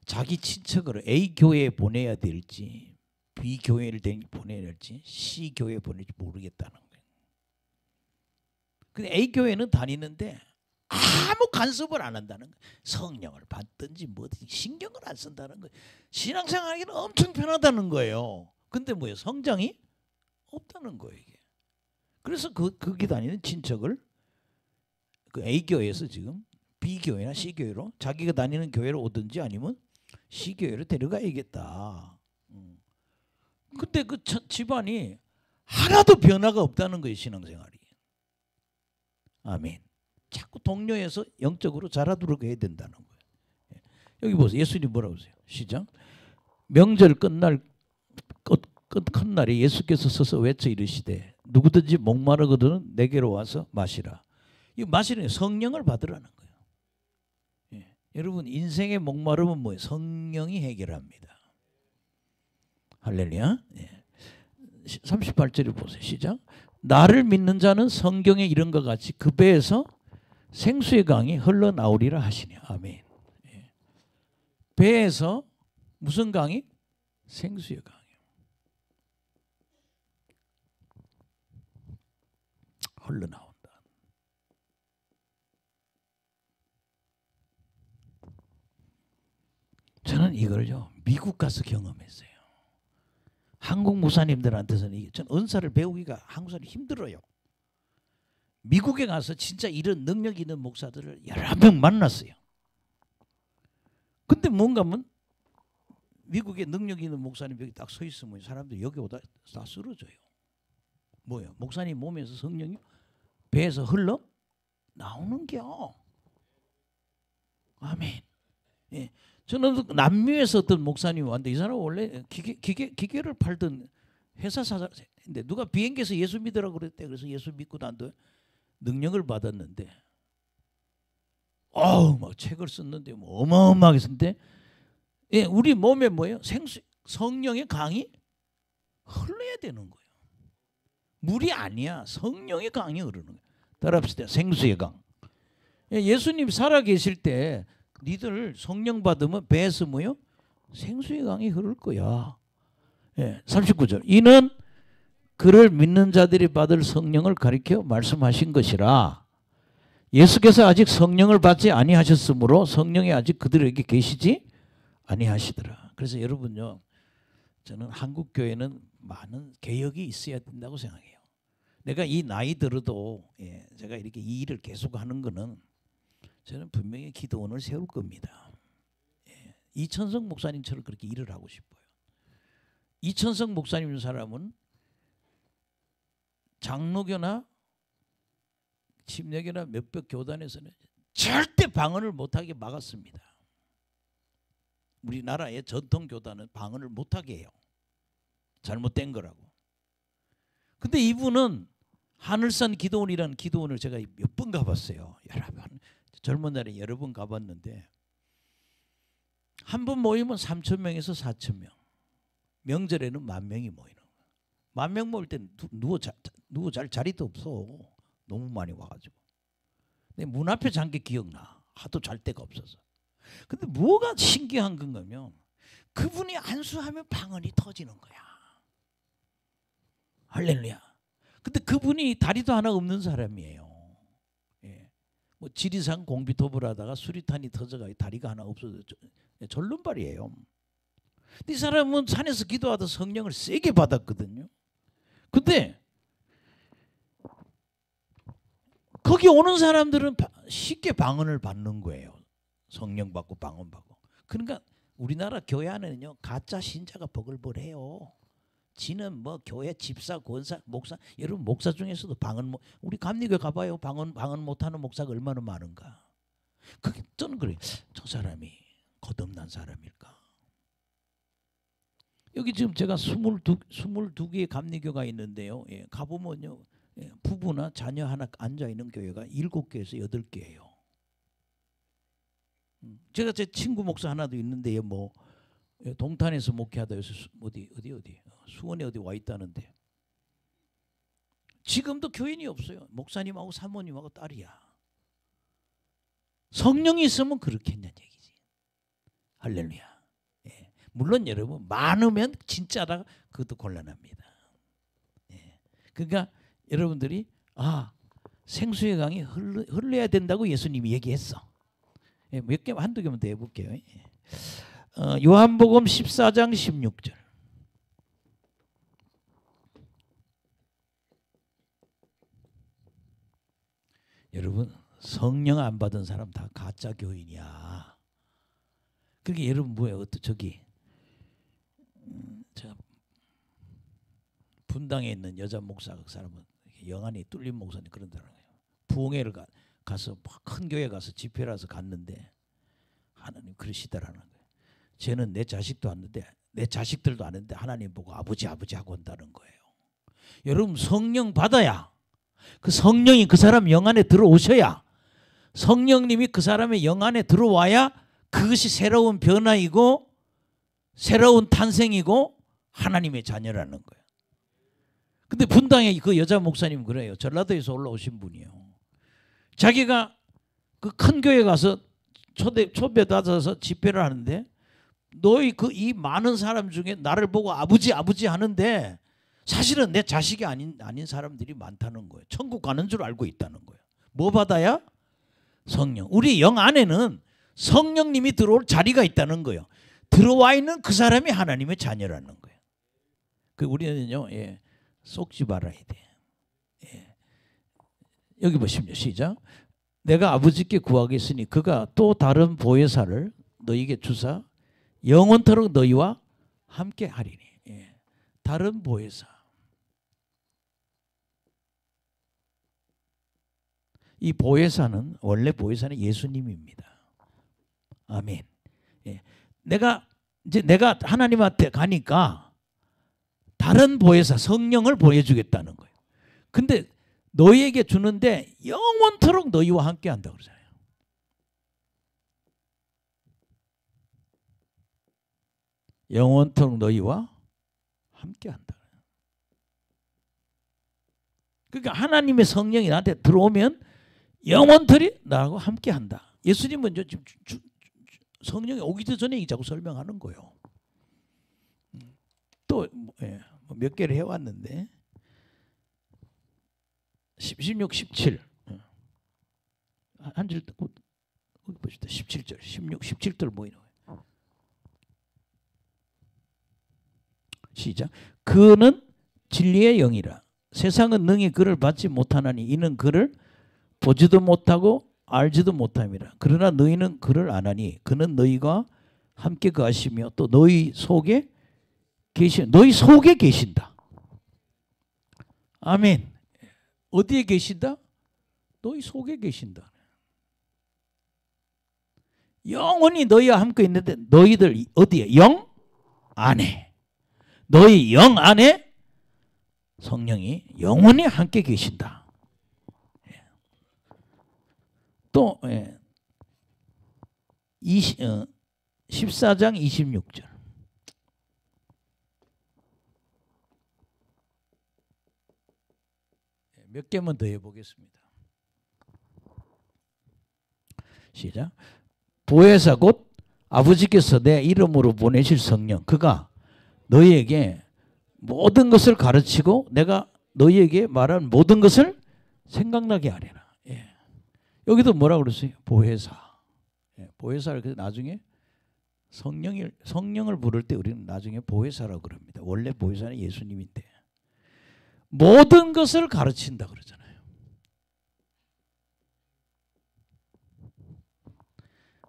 자기 친척을 A 교회에 보내야 될지 B 교회를 보내야 될지 C 교회에 보낼지 모르겠다는 거예요. 근데 A 교회는 다니는데 아무 간섭을 안 한다는 거예요. 성령을 받든지 뭐든지 신경을 안 쓴다는 거예요. 신앙생활하기는 엄청 편하다는 거예요. 근데 뭐예요? 성장이 없다는 거예요. 이게. 그래서 거기 다니는 친척을 그 A 교회에서 지금 B 교회나 C 교회로 자기가 다니는 교회로 오든지 아니면 C 교회로 데려가야겠다. 근데 그 집안이 하나도 변화가 없다는 거예요. 신앙생활이. 아멘. 자꾸 동료에서 영적으로 자라도록 해야 된다는 거예요. 여기 보세요. 예수님 뭐라고 하세요? 시작. 명절 끝날 첫날에 예수께서 서서 외쳐 이르시되 누구든지 목마르거든 내게로 와서 마시라. 이 마시는 성령을 받으라는 거예요. 여러분 인생의 목마름은 뭐예요? 성령이 해결합니다. 할렐루야. 38절을 보세요. 시작. 나를 믿는 자는 성경에 이런 것 같이 그 배에서 생수의 강이 흘러나오리라 하시니. 아멘. 배에서 무슨 강이? 생수의 강이. 흘러나온다. 저는 이걸요 미국 가서 경험했어요. 한국 목사님들한테서는 전 은사를 배우기가 한국 사람이 힘들어요. 미국에 가서 진짜 이런 능력 있는 목사들을 여러 명 만났어요. 근데 뭔가 하면 미국에 능력 있는 목사님 여기 딱 서 있으면 사람들이 여기 오다 다 쓰러져요. 뭐예요? 목사님 몸에서 성령이 배에서 흘러 나오는겨. 아멘. 예. 저는 남미에서 어떤 목사님이 왔는데 이 사람은 원래 기계를 팔던 회사 사장인데 누가 비행기에서 예수 믿으라고 그랬대. 그래서 예수 믿고 난 뒤에 능력을 받았는데 막 책을 썼는데 뭐 어마어마하게 썼는데 예, 우리 몸에 뭐예요? 성령의 강이 흘러야 되는 거예요. 물이 아니야. 성령의 강이 흐르는 거예요. 따라합시다. 생수의 강. 예수님 살아계실 때 니들 성령 받으면 배에서 뭐요? 생수의 강이 흐를 거야. 예, 39절. 이는 그를 믿는 자들이 받을 성령을 가리켜 말씀하신 것이라. 예수께서 아직 성령을 받지 아니하셨으므로 성령이 아직 그들에게 계시지 아니하시더라. 그래서 여러분요, 저는 한국 교회는 많은 개혁이 있어야 된다고 생각해요. 내가 이 나이 들어도 제가 이렇게 이 일을 계속하는 거는 저는 분명히 기도원을 세울 겁니다. 이천성 목사님처럼 그렇게 일을 하고 싶어요. 이천성 목사님 사람은 장로교나 침례교나 몇몇 교단에서는 절대 방언을 못하게 막았습니다. 우리나라의 전통 교단은 방언을 못하게 해요. 잘못된 거라고. 근데 이분은 하늘산 기도원이라는 기도원을 제가 몇 번 가봤어요. 여러분, 젊은 날에 여러 번 가봤는데 한 번 모이면 3,000명에서 4,000명, 명절에는 10,000명이 모이는 거예요. 10,000명 모일 때 누워 잘 자리도 없어. 너무 많이 와가지고. 근데 문 앞에 잔 게 기억나. 하도 잘 데가 없어서. 근데 뭐가 신기한 건가면 그분이 안수하면 방언이 터지는 거야. 할렐루야. 근데 그분이 다리도 하나 없는 사람이에요. 예. 뭐 지리산 공비톱을 하다가 수리탄이 터져가 다리가 하나 없어서 절름발이에요. 근데 이 사람은 산에서 기도하다 성령을 세게 받았거든요. 근데 거기 오는 사람들은 쉽게 방언을 받는 거예요. 성령 받고 방언 받고. 그러니까 우리나라 교회 안에는요 가짜 신자가 버글버글해요. 지는 뭐 교회 집사, 권사, 목사, 여러분 목사 중에서도 방언 우리 감리교 가봐요. 방언 못하는 목사가 얼마나 많은가. 그게 저는 그래요. 저 사람이 거듭난 사람일까? 여기 지금 제가 22개의 감리교가 있는데요. 예, 가보면요. 예, 부부나 자녀 하나 앉아있는 교회가 7개에서 8개예요. 제가 제 친구 목사 하나도 있는데요. 뭐 동탄에서 목회하다 여기서 어디 수원에 어디 와 있다는데 지금도 교인이 없어요. 목사님하고 사모님하고 딸이야. 성령이 있으면 그렇겠냐는 얘기지. 할렐루야. 예. 물론 여러분 많으면 진짜라 그것도 곤란합니다. 예. 그러니까 여러분들이 생수의 강이 흘러야 된다고 예수님이 얘기했어. 예, 몇 개 한두 개만 더 해볼게요. 요한복음 14장 16절. 여러분 성령 안 받은 사람 다 가짜 교인이야. 그게 여러분 뭐예요? 저기 제가 분당에 있는 여자 목사 그 사람은 영안이 뚫린 목사님 그런다는 거예요. 부흥회를 가서 큰 교회 가서 집회라서 갔는데 하나님 그러시더라는 거예요. 쟤는 내 자식도 왔는데 내 자식들도 왔는데 하나님 보고 아버지 하고 온다는 거예요. 여러분 성령 받아야 그 성령이 그 사람 영 안에 들어오셔야 성령님이 그 사람의 영 안에 들어와야 그것이 새로운 변화이고 새로운 탄생이고 하나님의 자녀라는 거예요. 근데 분당에 그 여자 목사님 그래요. 전라도에서 올라오신 분이에요. 자기가 그 큰 교회 가서 초대 받아서 집회를 하는데 너희 이 많은 사람 중에 나를 보고 아버지 하는데 사실은 내 자식이 아닌 사람들이 많다는 거예요. 천국 가는 줄 알고 있다는 거예요. 뭐 받아야? 성령. 우리 영 안에는 성령님이 들어올 자리가 있다는 거예요. 들어와 있는 그 사람이 하나님의 자녀라는 거예요. 그 우리는요, 속지 말아야 돼. 여기 보십시오. 시작. 내가 아버지께 구하겠으니 그가 또 다른 보혜사를 너희에게 주사 영원토록 너희와 함께 하리니. 다른 보혜사. 이 보혜사는 원래 보혜사는 예수님입니다. 아멘. 내가 하나님한테 가니까 다른 보혜사 성령을 보내주겠다는 거예요. 근데 너희에게 주는데 영원토록 너희와 함께 한다고 그러잖아요. 영원토록 너희와 함께 한다. 그러니까 하나님의 성령이 나한테 들어오면 영원토록 나하고 함께 한다. 예수님은 지금 성령이 오기 전에 자꾸 설명하는 거예요. 또 몇 개를 해왔는데 16, 17 한 줄 보십시오. 17절 16, 17절 뭐예요? 시작. 그는 진리의 영이라 세상은 능히 그를 받지 못하나니 이는 그를 보지도 못하고 알지도 못함이라. 그러나 너희는 그를 아나니 그는 너희가 함께 거하시며 또 너희 속에 계신다. 아멘. 어디에 계신다? 너희 속에 계신다. 영원히 너희와 함께 있는데 너희들 어디에? 영 안에. 너희 영 안에 성령이 영원히 함께 계신다. 또 14장 26절. 몇 개만 더 해보겠습니다. 시작. 보혜사 곧 아버지께서 내 이름으로 보내실 성령 그가 너희에게 모든 것을 가르치고 내가 너희에게 말한 모든 것을 생각나게 하리라. 여기도 뭐라 그랬어요? 보혜사. 보혜사를 그래서 나중에 성령을 부를 때 우리는 나중에 보혜사라고 그럽니다. 원래 보혜사는 예수님인데 모든 것을 가르친다 그러잖아요.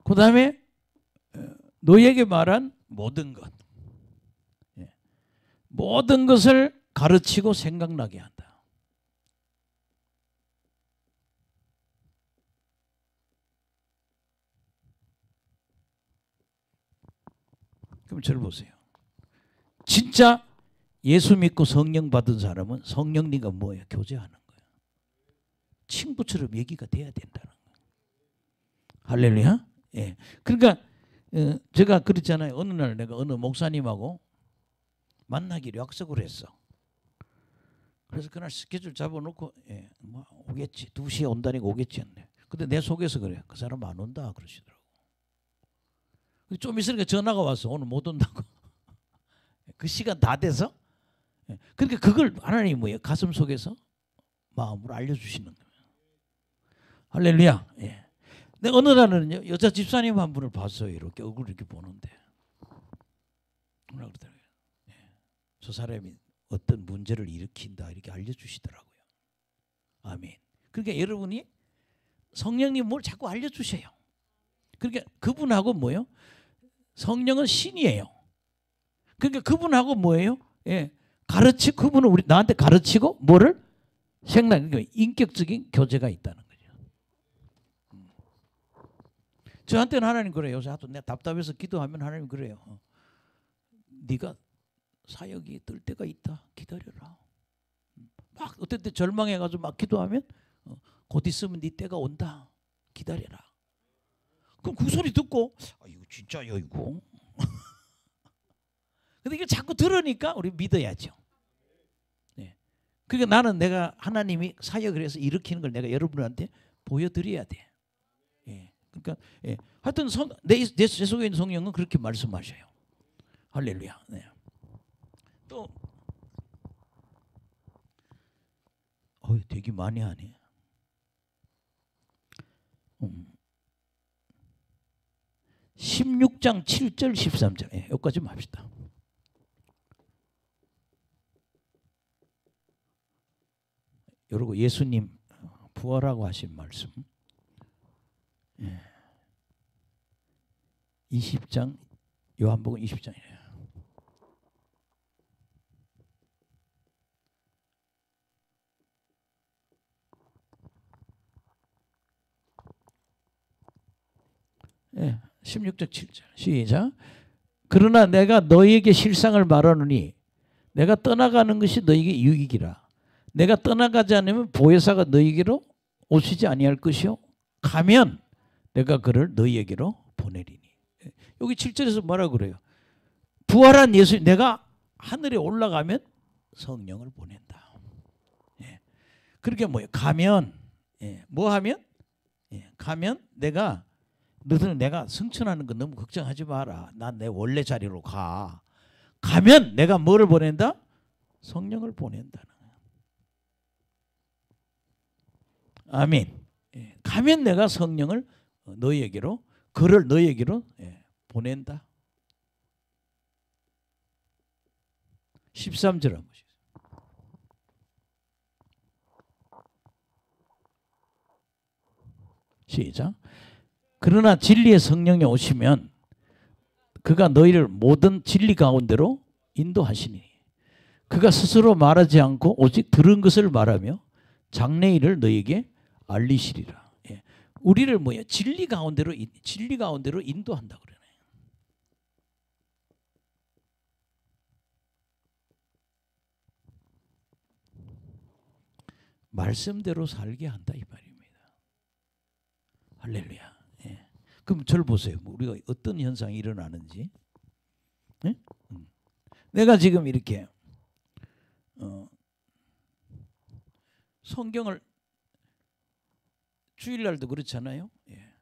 그 다음에 너희에게 말한 모든 것. 모든 것을 가르치고 생각나게 한다. 그럼 저를 보세요. 진짜 예수 믿고 성령 받은 사람은 성령님과 뭐예요? 교제하는 거예요. 친구처럼 얘기가 돼야 된다는 거예요. 할렐루야. 그러니까 제가 그랬잖아요. 어느 날 내가 어느 목사님하고 만나기로 약속을 했어. 그래서 그날 스케줄 잡아놓고 뭐 오겠지. 2시에 온다니까 오겠지 했네. 근데 내 속에서 그래. 그 사람 안 온다 그러시더라고. 좀 있으니까 전화가 왔어. 오늘 못 온다고. 그 시간 다 돼서. 그러니까 그걸 하나님이 뭐예요? 가슴 속에서 마음으로 알려주시는 거예요. 할렐루야. 내가 어느 날은요 여자 집사님 한 분을 봤어요. 이렇게 얼굴 이렇게 보는데 뭐라 그러더라고요. 저 사람이 어떤 문제를 일으킨다 이렇게 알려주시더라고요. 아멘. 그러니까 여러분이 성령님 뭘 자꾸 알려주셔요. 그러니까 그분하고 뭐예요? 성령은 신이에요. 그러니까 그분하고 뭐예요? 그분은 나한테 가르치고 뭐를 그러니까 인격적인 교제가 있다는 거죠. 저한테는 하나님 그래요. 요새 하도 내가 답답해서 기도하면 하나님 그래요. 네가 사역이 뜰 때가 있다. 기다려라. 막 어떨 때 절망해가지고 막 기도하면 곧 있으면 네 때가 온다. 기다려라. 그럼 그 소리 듣고 이거 진짜요 이거. 근데 이게 자꾸 들으니까 우리 믿어야죠. 그러니까 나는 내가 하나님이 사역을 해서 일으키는 걸 내가 여러분한테 보여드려야 돼. 그러니까 하여튼 내 속에 있는 성령은 그렇게 말씀하셔요. 할렐루야. 또 되게 많이 하네. 16장 7절 13절 여기까지 합시다. 그리고 예수님 부활하고 하신 말씀 20장 요한복음 20장이에요. 예, 16절 7절 시작. 그러나 내가 너희에게 실상을 말하노니 내가 떠나가는 것이 너희에게 유익이라. 내가 떠나가지 않으면 보혜사가 너희에게로 오시지 아니할 것이요 가면 내가 그를 너희에게로 보내리니. 여기 7절에서 뭐라 그래요? 부활한 예수, 내가 하늘에 올라가면 성령을 보낸다. 예. 그렇게 뭐예요? 가면, 예. 뭐 하면? 예. 가면 너희들은 내가 승천하는 거 너무 걱정하지 마라. 난 내 원래 자리로 가. 가면 내가 뭐를 보낸다? 성령을 보낸다는 거야. 아멘. 예. 가면 내가 성령을 너희에게로, 그를 너희에게로 보낸다. 13절 한번 보시죠. 시작. 그러나 진리의 성령이 오시면 그가 너희를 모든 진리 가운데로 인도하시니 그가 스스로 말하지 않고 오직 들은 것을 말하며 장래일을 너희에게 알리시리라. 예. 우리를 뭐야? 진리 가운데로 인도한다 그러네. 말씀대로 살게 한다 이 말입니다. 할렐루야. 예. 그럼 저를 보세요. 우리가 어떤 현상이 일어나는지. 예? 내가 지금 이렇게 성경을 주일날도 그렇잖아요. 예.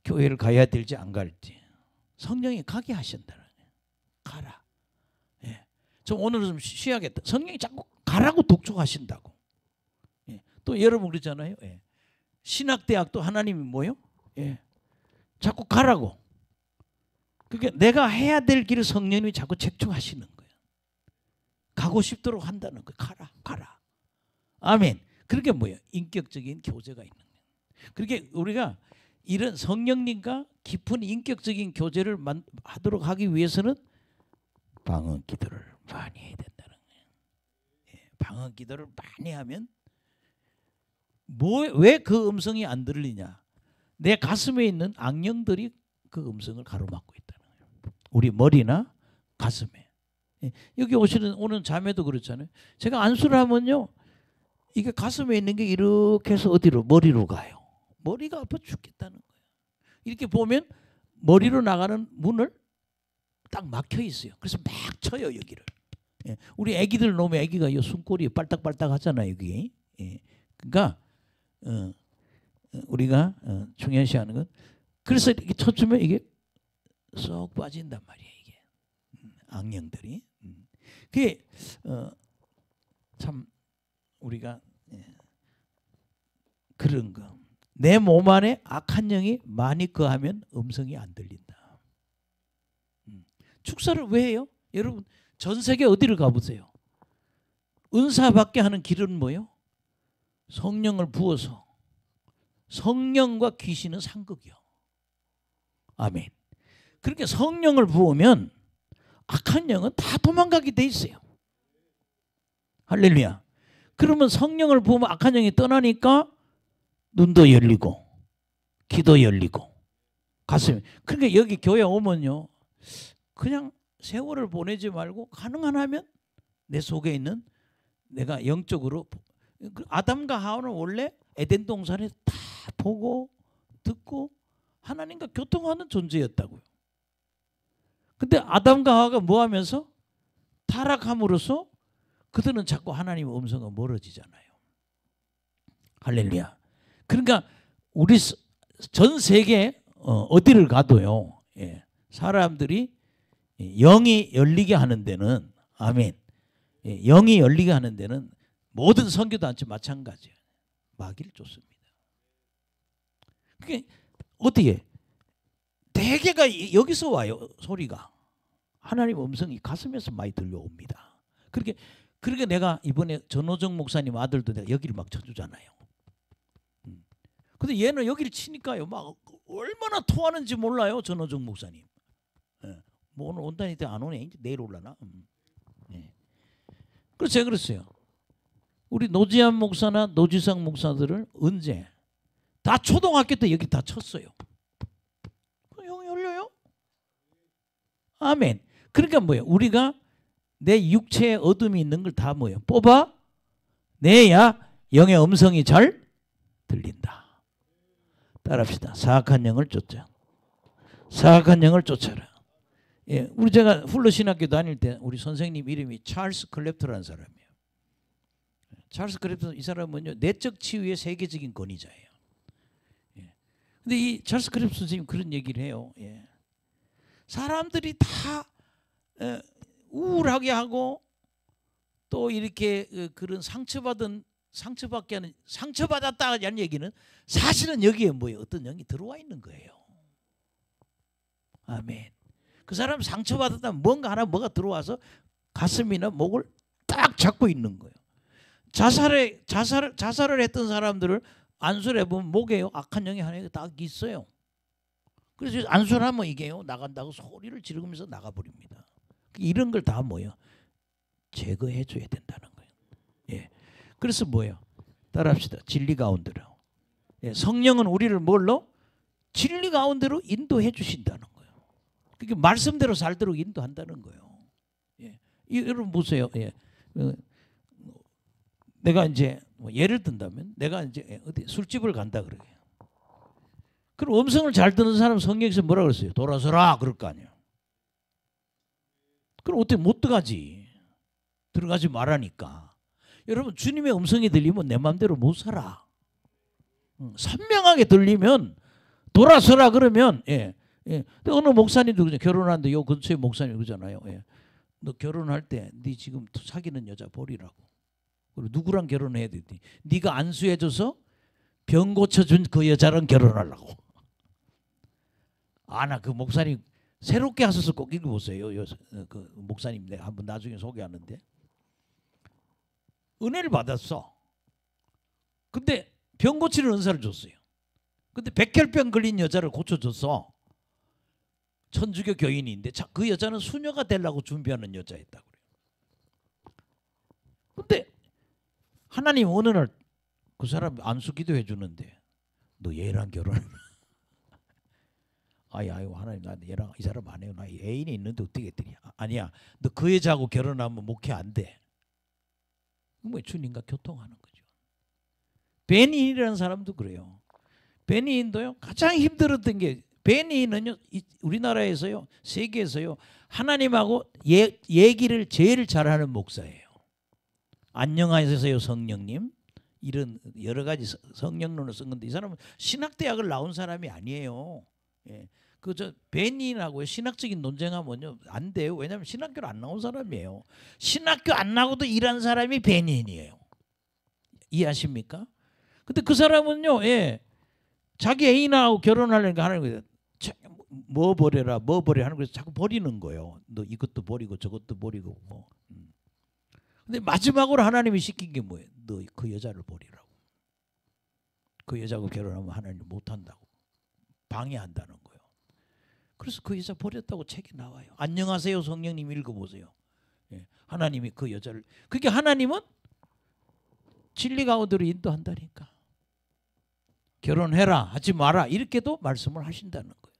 교회를 가야 될지 안 갈지 성령이 가게 하신다는 거예요. 가라. 예. 저 오늘은 좀 쉬어야겠다. 성령이 자꾸 가라고 독촉하신다고. 예. 또 여러분 그러잖아요. 예. 신학대학도 하나님이 뭐요? 예. 자꾸 가라고. 그러니까 내가 해야 될 길을 성령님이 자꾸 책촉하시는 거예요. 가고 싶도록 한다는 거예요. 가라. 아멘. 그게 뭐예요? 인격적인 교제가 있는 거예요. 그렇게 우리가 이런 성령님과 깊은 인격적인 교제를 하도록 하기 위해서는 방언 기도를 많이 해야 된다는 거예요. 예. 방언 기도를 많이 하면 왜 그 음성이 안 들리냐? 내 가슴에 있는 악령들이 그 음성을 가로막고 있다는 거예요. 우리 머리나 가슴에. 예. 여기 오는 자매도 그렇잖아요. 제가 안수를 하면요. 이게 가슴에 있는 게 이렇게 해서 어디로? 머리로 가요. 머리가 아파 죽겠다는 거예요. 이렇게 보면 머리로 나가는 문을 딱 막혀 있어요. 그래서 막 쳐요 여기를. 예. 우리 애기들 놓으면 애기가 이 숨꼬리 빨딱빨딱 하잖아요 여기. 예. 그러니까 우리가 중요시하는 건 그래서 이렇게 쳐주면 이게 쏙 빠진단 말이에요 이게. 악령들이. 그게 참 우리가 그런 거. 내 몸 안에 악한 영이 많이 거하면 음성이 안 들린다. 축사를 왜 해요? 여러분 전 세계 어디를 가보세요. 은사 받게 하는 길은 뭐예요? 성령을 부어서. 성령과 귀신은 상극이요. 아멘. 그렇게 성령을 부으면 악한 영은 다 도망가게 돼 있어요. 할렐루야. 그러면 성령을 부으면 악한 영이 떠나니까 눈도 열리고 귀도 열리고 가슴이. 그러니까 여기 교회 오면요. 그냥 세월을 보내지 말고 가능한 하면 내 속에 있는 내가 영적으로 아담과 하와는 원래 에덴 동산에 다 보고 듣고 하나님과 교통하는 존재였다고요. 근데 아담과 하와가 뭐 하면서 타락함으로써 그들은 자꾸 하나님의 음성과 멀어지잖아요. 할렐루야. 그러니까 우리 전 세계 어디를 가도요. 예, 사람들이 영이 열리게 하는 데는 아멘. 예, 영이 열리게 하는 데는 모든 선교단체 마찬가지예요. 마귀를 쫓습니다. 그게 어떻게 대개가 여기서 와요. 소리가 하나님 음성이 가슴에서 많이 들려옵니다. 그렇게 그러니까 내가 이번에 전호정 목사님 아들도 내가 여기를 막 쳐주잖아요. 근데 얘는 여기를 치니까요, 막 얼마나 토하는지 몰라요, 전호정 목사님. 예. 뭐 오늘 온다니까 안 오네. 이제 내일 올라나. 예. 그래서 제가 그랬어요. 우리 노지한 목사나 노지상 목사들을 언제 다 초등학교 때 여기 다 쳤어요. 형 열려요? 아멘. 그러니까 뭐예요? 우리가 내 육체에 어둠이 있는 걸 다 뭐예요? 뽑아 내야 영의 음성이 잘 들린다. 따라합시다. 사악한 영을 쫓자. 사악한 영을 쫓아라. 예, 우리 제가 훌러 신학교 다닐 때 우리 선생님 이름이 찰스 클랩터라는 사람이에요. 찰스 클랩터 이 사람은요 내적 치유의 세계적인 권위자예요. 예. 근데 이 찰스 클랩터 선생님 그런 얘기를 해요. 예. 사람들이 다 우울하게 하고 또 이렇게 그런 상처받게 하는 상처받았다는 얘기는 사실은 여기에 뭐예요? 어떤 영이 들어와 있는 거예요. 아멘. 그 사람 상처받았다면 뭔가 하나 뭐가 들어와서 가슴이나 목을 딱 잡고 있는 거예요. 자살을 했던 사람들을 안수를 해보면 목에 악한 영이 하나 딱 있어요. 그래서 안수를 하면 이게요 나간다고 소리를 지르면서 나가버립니다. 이런 걸 다 뭐예요? 제거해 줘야 된다는 거예요. 예. 그래서 뭐예요? 따라합시다. 진리 가운데로. 예. 성령은 우리를 뭘로? 진리 가운데로 인도해 주신다는 거예요. 그게 말씀대로 살도록 인도한다는 거예요. 예. 여러분 보세요. 예. 내가 이제 뭐 예를 든다면 내가 이제 어디 술집을 간다 그래요. 그럼 음성을 잘 듣는 사람 성경에서 뭐라 그랬어요? 돌아서라 그럴 거 아니에요. 그럼 어떻게 못 들어가지? 들어가지 말라니까. 여러분 주님의 음성이 들리면 내 마음대로 못 살아. 선명하게 들리면 돌아서라 그러면 예. 예. 어느 목사님도 그죠. 결혼하는데 요 근처에 목사님 그러잖아요. 예. 너 결혼할 때 네 지금 사귀는 여자 버리라고. 그리고 누구랑 결혼해야 되니? 네가 안수해줘서 병 고쳐준 그 여자랑 결혼하려고. 아, 나 그 목사님 새롭게 하셔서 꼭 읽어보세요. 그 목사님 내가 한번 나중에 소개하는데 은혜를 받았어. 근데 병 고치는 은사를 줬어요. 근데 백혈병 걸린 여자를 고쳐줬어. 천주교 교인인데 그 여자는 수녀가 되려고 준비하는 여자였다고 그래요. 근데 하나님 어느 날 그 사람 안수 기도해 주는데 너 얘랑 결혼해? 아유 하나님 나 얘랑 이 사람 안 해요. 나 애인이 있는데 어떻게 했더니 아니야 너 그 여자하고 결혼하면 목회 안 돼. 뭐 주님과 교통하는 거죠. 베니인이라는 사람도 그래요. 베니인도요 가장 힘들었던 게 베니인은요 우리나라에서요 세계에서요 하나님하고 얘기를 제일 잘하는 목사예요. 안녕하세요 성령님 이런 여러 가지 성령론을 쓴 건데 이 사람은 신학대학을 나온 사람이 아니에요. 예. 그저 베니인하고 신학적인 논쟁하면요 안 돼요. 왜냐하면 신학교를 안 나온 사람이에요. 신학교 안 나고도 일한 사람이 베니인이에요. 이해하십니까? 근데 그 사람은요, 예, 자기 애인하고 결혼하려니까 하는 거예요. 뭐 버려라, 뭐 버려 하는 거예요. 자꾸 버리는 거예요. 너 이것도 버리고 저것도 버리고 뭐. 근데 마지막으로 하나님이 시킨 게 뭐예요? 너 그 여자를 버리라고. 그 여자하고 결혼하면 하나님 못 한다고. 방해한다는 거예요. 그래서 그 여자 버렸다고 책이 나와요. 안녕하세요 성령님 읽어보세요. 예, 하나님이 그 여자를 그게 하나님은 진리 가운데로 인도한다니까. 결혼해라 하지 마라 이렇게도 말씀을 하신다는 거예요.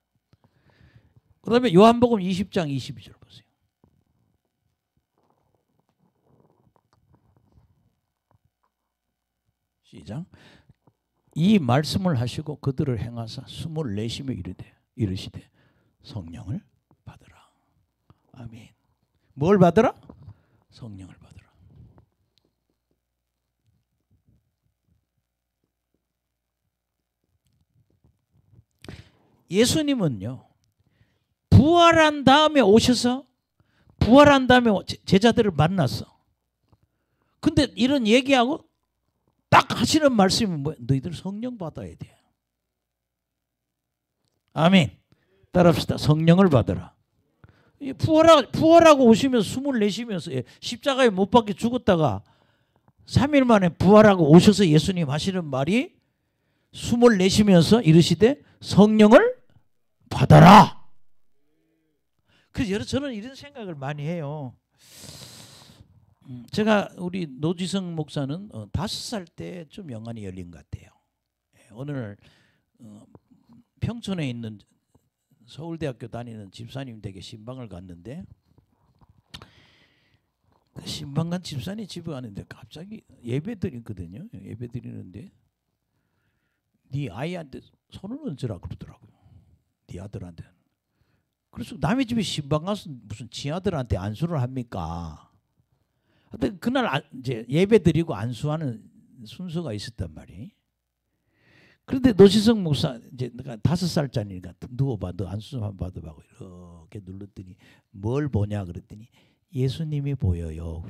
그 다음에 요한복음 20장 22절 보세요. 시작. 이 말씀을 하시고 그들을 행하사 숨을 내쉬며 이르시되 성령을 받으라. 아멘. 뭘 받으라? 성령을 받으라. 예수님은요 부활한 다음에 오셔서 부활한 다음에 제자들을 만났어. 근데 이런 얘기하고 딱 하시는 말씀이 뭐야? 너희들 성령 받아야 돼. 아멘. 따라합시다. 성령을 받으라. 부활하고 오시면서 숨을 내쉬면서 십자가에 못 박혀 죽었다가 3일 만에 부활하고 오셔서 예수님 하시는 말이 숨을 내쉬면서 이르시되 성령을 받아라. 그래서 저는 이런 생각을 많이 해요. 제가 우리 노지성 목사는 5살 때 좀 영안이 열린 것 같아요. 오늘 평촌에 있는 서울대학교 다니는 집사님 댁에 신방을 갔는데 그 신방 간 집사님 집에 가는데 갑자기 예배 드리거든요. 예배 드리는데 네 아이한테 손을 얹으라 그러더라고요. 네 아들한테. 그래서 남의 집에 신방 가서 무슨 지 아들한테 안수를 합니까? 근데 그날 이제 예배 드리고 안수하는 순서가 있었단 말이에요. 그런데 노시성 목사 이제 내가 5살짜리니까 누워봐, 너 안수 좀 한번 받아봐. 이렇게 눌렀더니 뭘 보냐 그랬더니 예수님이 보여요.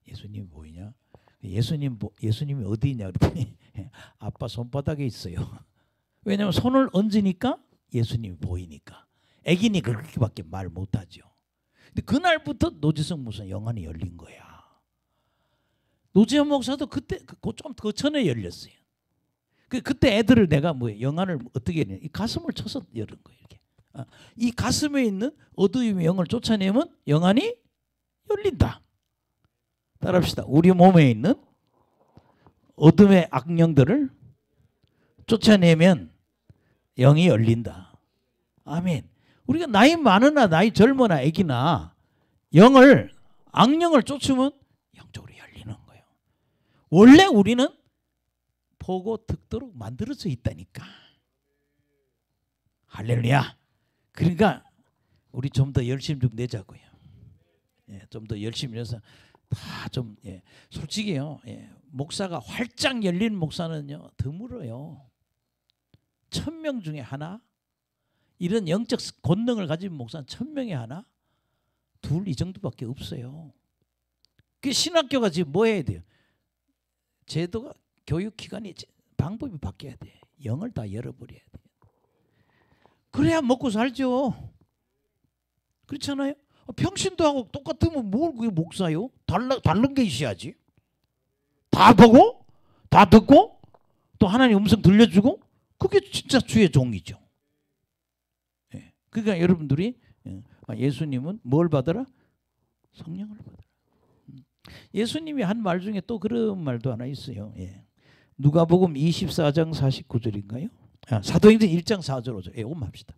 예수님이 보이냐? 예수님이 어디 있냐 그랬더니 아빠 손바닥에 있어요. 왜냐하면 손을 얹으니까 예수님이 보이니까. 애기니 그렇게밖에 말 못하죠. 근데 그날부터 노지성 목사 영안이 열린 거야. 노지성 목사도 그때 좀 그 전에 열렸어요. 그때 애들을 내가 영안을 어떻게 했냐? 이 가슴을 쳐서 열은 거예요. 이렇게. 이 가슴에 있는 어두움의 영을 쫓아내면 영안이 열린다. 따라합시다. 우리 몸에 있는 어둠의 악령들을 쫓아내면 영이 열린다. 아멘. 우리가 나이 많으나 나이 젊으나 애기나 악령을 쫓으면 영적으로 열리는 거예요. 원래 우리는 보고 듣도록 만들어져 있다니까. 할렐루야. 그러니까 우리 좀 더 열심 좀 내자고요. 좀 더 열심히 해서 다 좀 솔직히요. 목사가 활짝 열린 목사는요 드물어요. 1000명 중에 하나. 이런 영적 권능을 가진 목사는 1000명에 하나, 둘 이 정도밖에 없어요. 그 신학교가 지금 뭐 해야 돼요? 제도가 교육기관이 방법이 바뀌어야 돼. 영을 다 열어버려야 돼. 그래야 먹고 살죠. 그렇잖아요. 평신도 하고 똑같으면 뭘 그게 목사요? 다른 게 있어야지. 다 보고 다 듣고 또 하나님 음성 들려주고 그게 진짜 주의 종이죠. 그러니까 여러분들이 예수님은 뭘 받아라? 성령을 받아라. 예수님이 한 말 중에 또 그런 말도 하나 있어요. 누가복음 24장 49절인가요? 사도행전 1장 4절 5절. 옴합시다.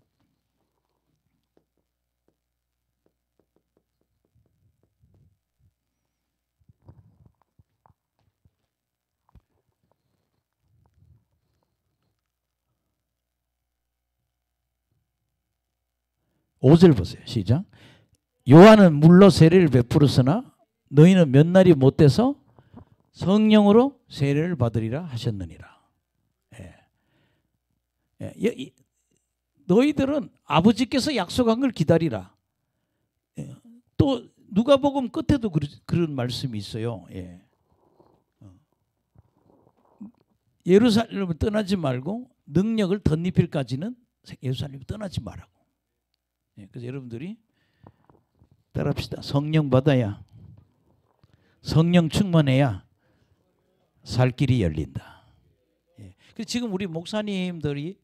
(5절) 보세요. 시작. 요한은 물로 세례를 베풀었으나 너희는 몇 날이 못 돼서 성령으로 세례를 받으리라 하셨느니라. 너희들은 아버지께서 약속한 걸 기다리라. 또 누가복음 끝에도 그런 말씀이 있어요. 예루살렘을 떠나지 말고 능력을 덧입힐까지는 예루살렘을 떠나지 말라고. 그래서 여러분들이 따라합시다. 성령 받아야, 성령 충만해야 살 길이 열린다. 그래서 지금 우리 목사님들이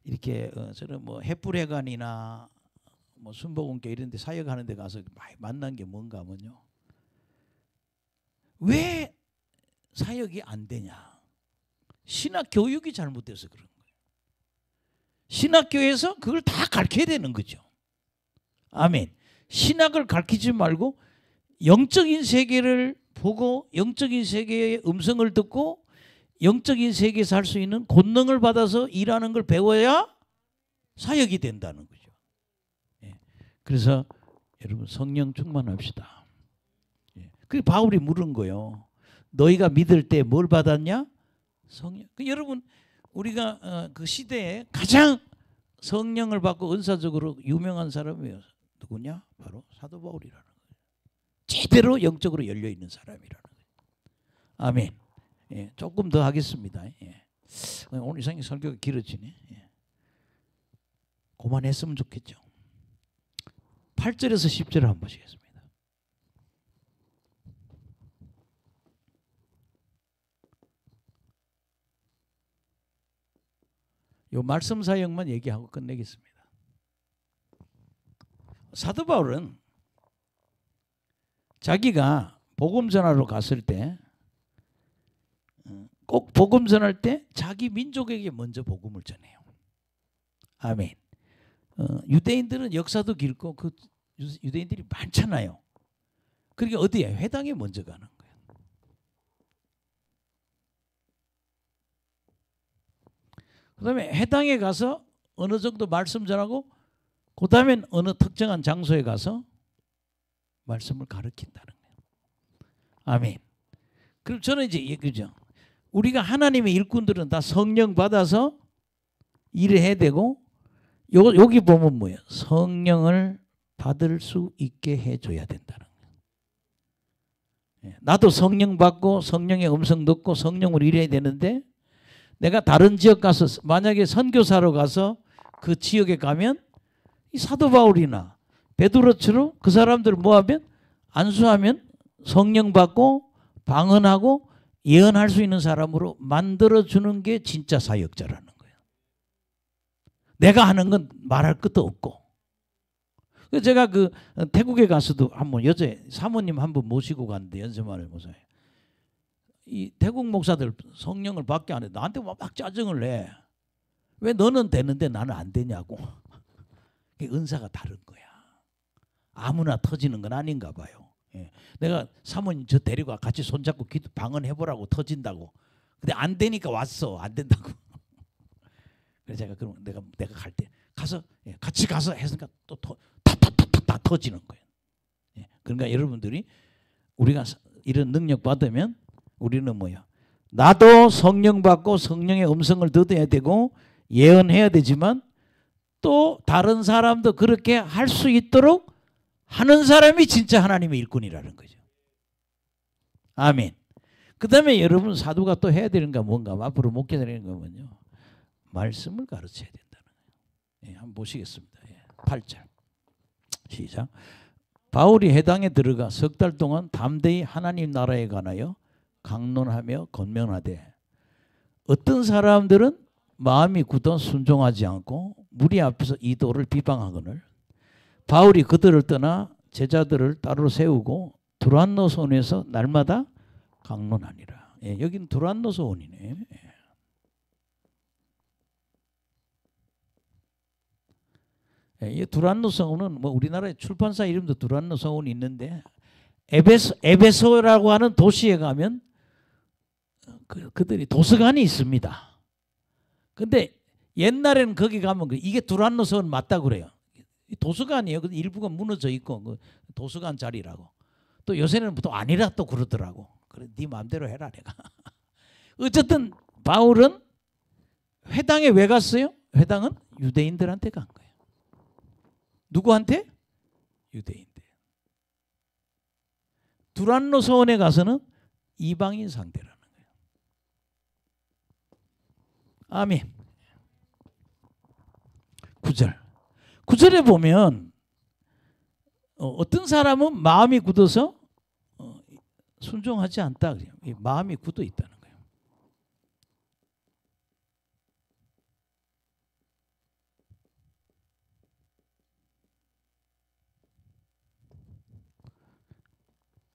이렇게 저는 뭐 햇불회관이나 뭐 순복음교 이런 데 사역하는 데 가서 많이 만난 게 뭔가 하면요. 왜 사역이 안 되냐? 신학 교육이 잘못돼서 그런 거예요. 신학교에서 그걸 다 가르쳐야 되는 거죠. 아멘. 신학을 가르치지 말고 영적인 세계를 보고 영적인 세계의 음성을 듣고 영적인 세계에서 할 수 있는 권능을 받아서 일하는 걸 배워야 사역이 된다는 거죠. 그래서 여러분 성령 충만합시다. 그게 바울이 물은 거예요. 너희가 믿을 때 뭘 받았냐? 성령. 여러분 우리가 그 시대에 가장 성령을 받고 은사적으로 유명한 사람이 누구냐? 바로 사도 바울이라는 거예요. 제대로 영적으로 열려 있는 사람이라는 거예요. 아멘. 조금 더 하겠습니다. 오늘 이상하게 설교가 길어지네. 그만했으면 좋겠죠. 8절에서 10절을 한번 보시겠습니다. 요 말씀 사역만 얘기하고 끝내겠습니다. 사도 바울은 자기가 복음 전하러 갔을 때 꼭 복음 전할 때 자기 민족에게 먼저 복음을 전해요. 아멘. 유대인들은 역사도 길고 그 유대인들이 많잖아요. 그러니까 어디에? 회당에 먼저 가는 거예요. 그 다음에 회당에 가서 어느 정도 말씀 전하고 그 다음엔 어느 특정한 장소에 가서 말씀을 가르친다는 거예요. 아멘. 그럼 저는 이제 그죠? 우리가 하나님의 일꾼들은 다 성령 받아서 일을 해야 되고 여기 보면 뭐예요? 성령을 받을 수 있게 해줘야 된다는 거예요. 나도 성령 받고 성령의 음성 듣고 성령으로 일해야 되는데 내가 다른 지역 가서 만약에 선교사로 가서 그 지역에 가면 이 사도 바울이나 베드로처럼 그 사람들 뭐하면 안수하면 성령 받고 방언하고 예언할 수 있는 사람으로 만들어주는 게 진짜 사역자라는 거예요. 내가 하는 건 말할 것도 없고. 제가 그 태국에 가서도 한번 여자 사모님 한번 모시고 갔는데 연세만을 모사에 이 태국 목사들 성령을 받게 안 해. 나한테 막 짜증을 내. 왜 너는 되는데 나는 안 되냐고. 은사가 다른 거야. 아무나 터지는 건 아닌가 봐요. 예. 내가 사모님 저 데리고 같이 손잡고 기도 방언해보라고 터진다고. 근데 안 되니까 왔어. 안 된다고. 그래서 제가 그럼 내가 갈 때 가서 같이 가서 했으니까 또 다 터지는 거예요. 예. 그러니까 여러분들이 우리가 이런 능력 받으면 우리는 뭐야? 나도 성령 받고 성령의 음성을 듣어야 되고 예언해야 되지만 또 다른 사람도 그렇게 할 수 있도록 하는 사람이 진짜 하나님의 일꾼이라는 거죠. 아멘. 그 다음에 여러분 사도가 또 해야 되는 게 뭔가 앞으로 목회자라는 거면요. 말씀을 가르쳐야 된다는 거예요. 예, 한번 보시겠습니다. 8절 시작. 바울이 회당에 들어가 석 달 동안 담대히 하나님 나라에 관하여 강론하며 권면하되 어떤 사람들은 마음이 굳어 순종하지 않고 무리 앞에서 이 도를 비방하거늘 바울이 그들을 떠나 제자들을 따로 세우고 두란노선에서 날마다 강론하니라. 예, 여기는 두란노선이네. 예, 이 두란노선은 뭐 우리나라의 출판사 이름도 두란노선이 있는데 에베소라고 하는 도시에 가면 그들이 도서관이 있습니다. 근데 옛날에는 거기 가면 이게 두란노선 맞다 그래요. 도서관이에요. 일부가 무너져 있고 그 도서관 자리라고. 또 요새는 또 아니라 또 그러더라고. 그래, 네 마음대로 해라 내가. 어쨌든 바울은 회당에 왜 갔어요? 회당은 유대인들한테 간 거예요. 누구한테? 유대인들. 두란노선에 가서는 이방인 상대라는 거예요. 아멘. 9절에 보면 어떤 사람은 마음이 굳어서 순종하지 않다 그래요. 마음이 굳어 있다는 거예요.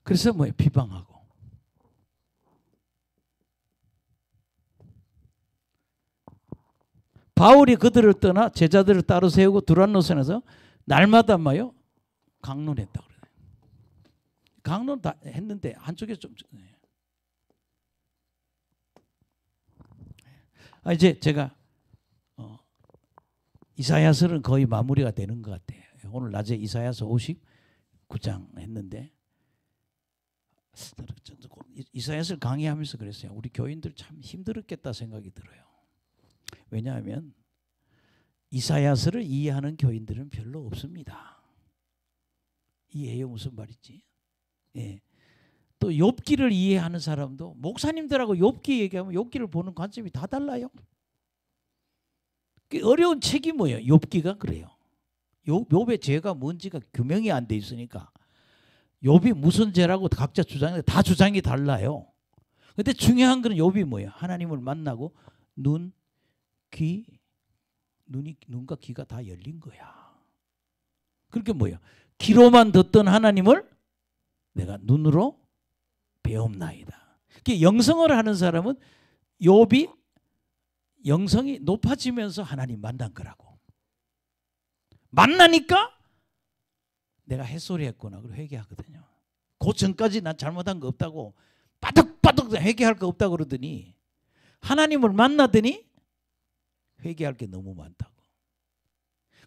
그래서 뭐예요? 비방하고. 바울이 그들을 떠나 제자들을 따로 세우고 두란노선에서 날마다 뭐요? 강론했다 그래요. 강론 다 했는데 한쪽에 좀 이제 제가 이사야서는 거의 마무리가 되는 것 같아요. 오늘 낮에 이사야서 59장 했는데 이사야서를 강의하면서 그랬어요. 우리 교인들 참 힘들었겠다 생각이 들어요. 왜냐하면 이사야서를 이해하는 교인들은 별로 없습니다. 이해해요? 무슨 말이지? 예. 또 욥기를 이해하는 사람도 목사님들하고 욥기 얘기하면 욥기를 보는 관점이 다 달라요. 어려운 책이 뭐예요? 욥기가 그래요. 욥의 죄가 뭔지가 규명이 안 돼 있으니까 욥이 무슨 죄라고 각자 다 주장이 달라요. 근데 중요한 거는 욥이 뭐예요? 하나님을 만나고 눈과 귀가 다 열린 거야. 그렇게 뭐예요? 귀로만 듣던 하나님을 내가 눈으로 배움나이다. 영성을 하는 사람은 욥이 영성이 높아지면서 하나님 만난 거라고. 만나니까 내가 햇소리 했구나. 그리고 회개하거든요. 그 전까지 난 잘못한 거 없다고 빠득빠득 회개할 거 없다고 그러더니 하나님을 만나더니 회개할 게 너무 많다고.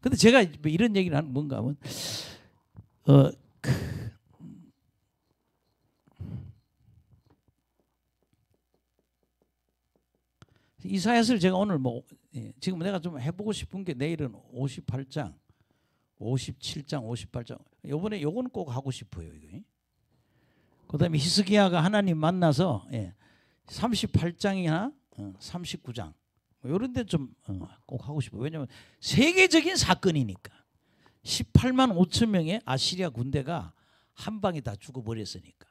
근데 제가 이런 얘기를 하는 뭔가 하면 이사야서를 제가 오늘 지금 내가 좀 해보고 싶은 게 내일은 58장, 57장, 58장. 이번에 요거는 꼭 하고 싶어요. 이거. 그다음에 히스기야가 하나님 만나서 38장이나 39장 이런 데 좀 꼭 하고 싶어요. 왜냐하면 세계적인 사건이니까. 18만 5천 명의 아시리아 군대가 한 방에 다 죽어버렸으니까.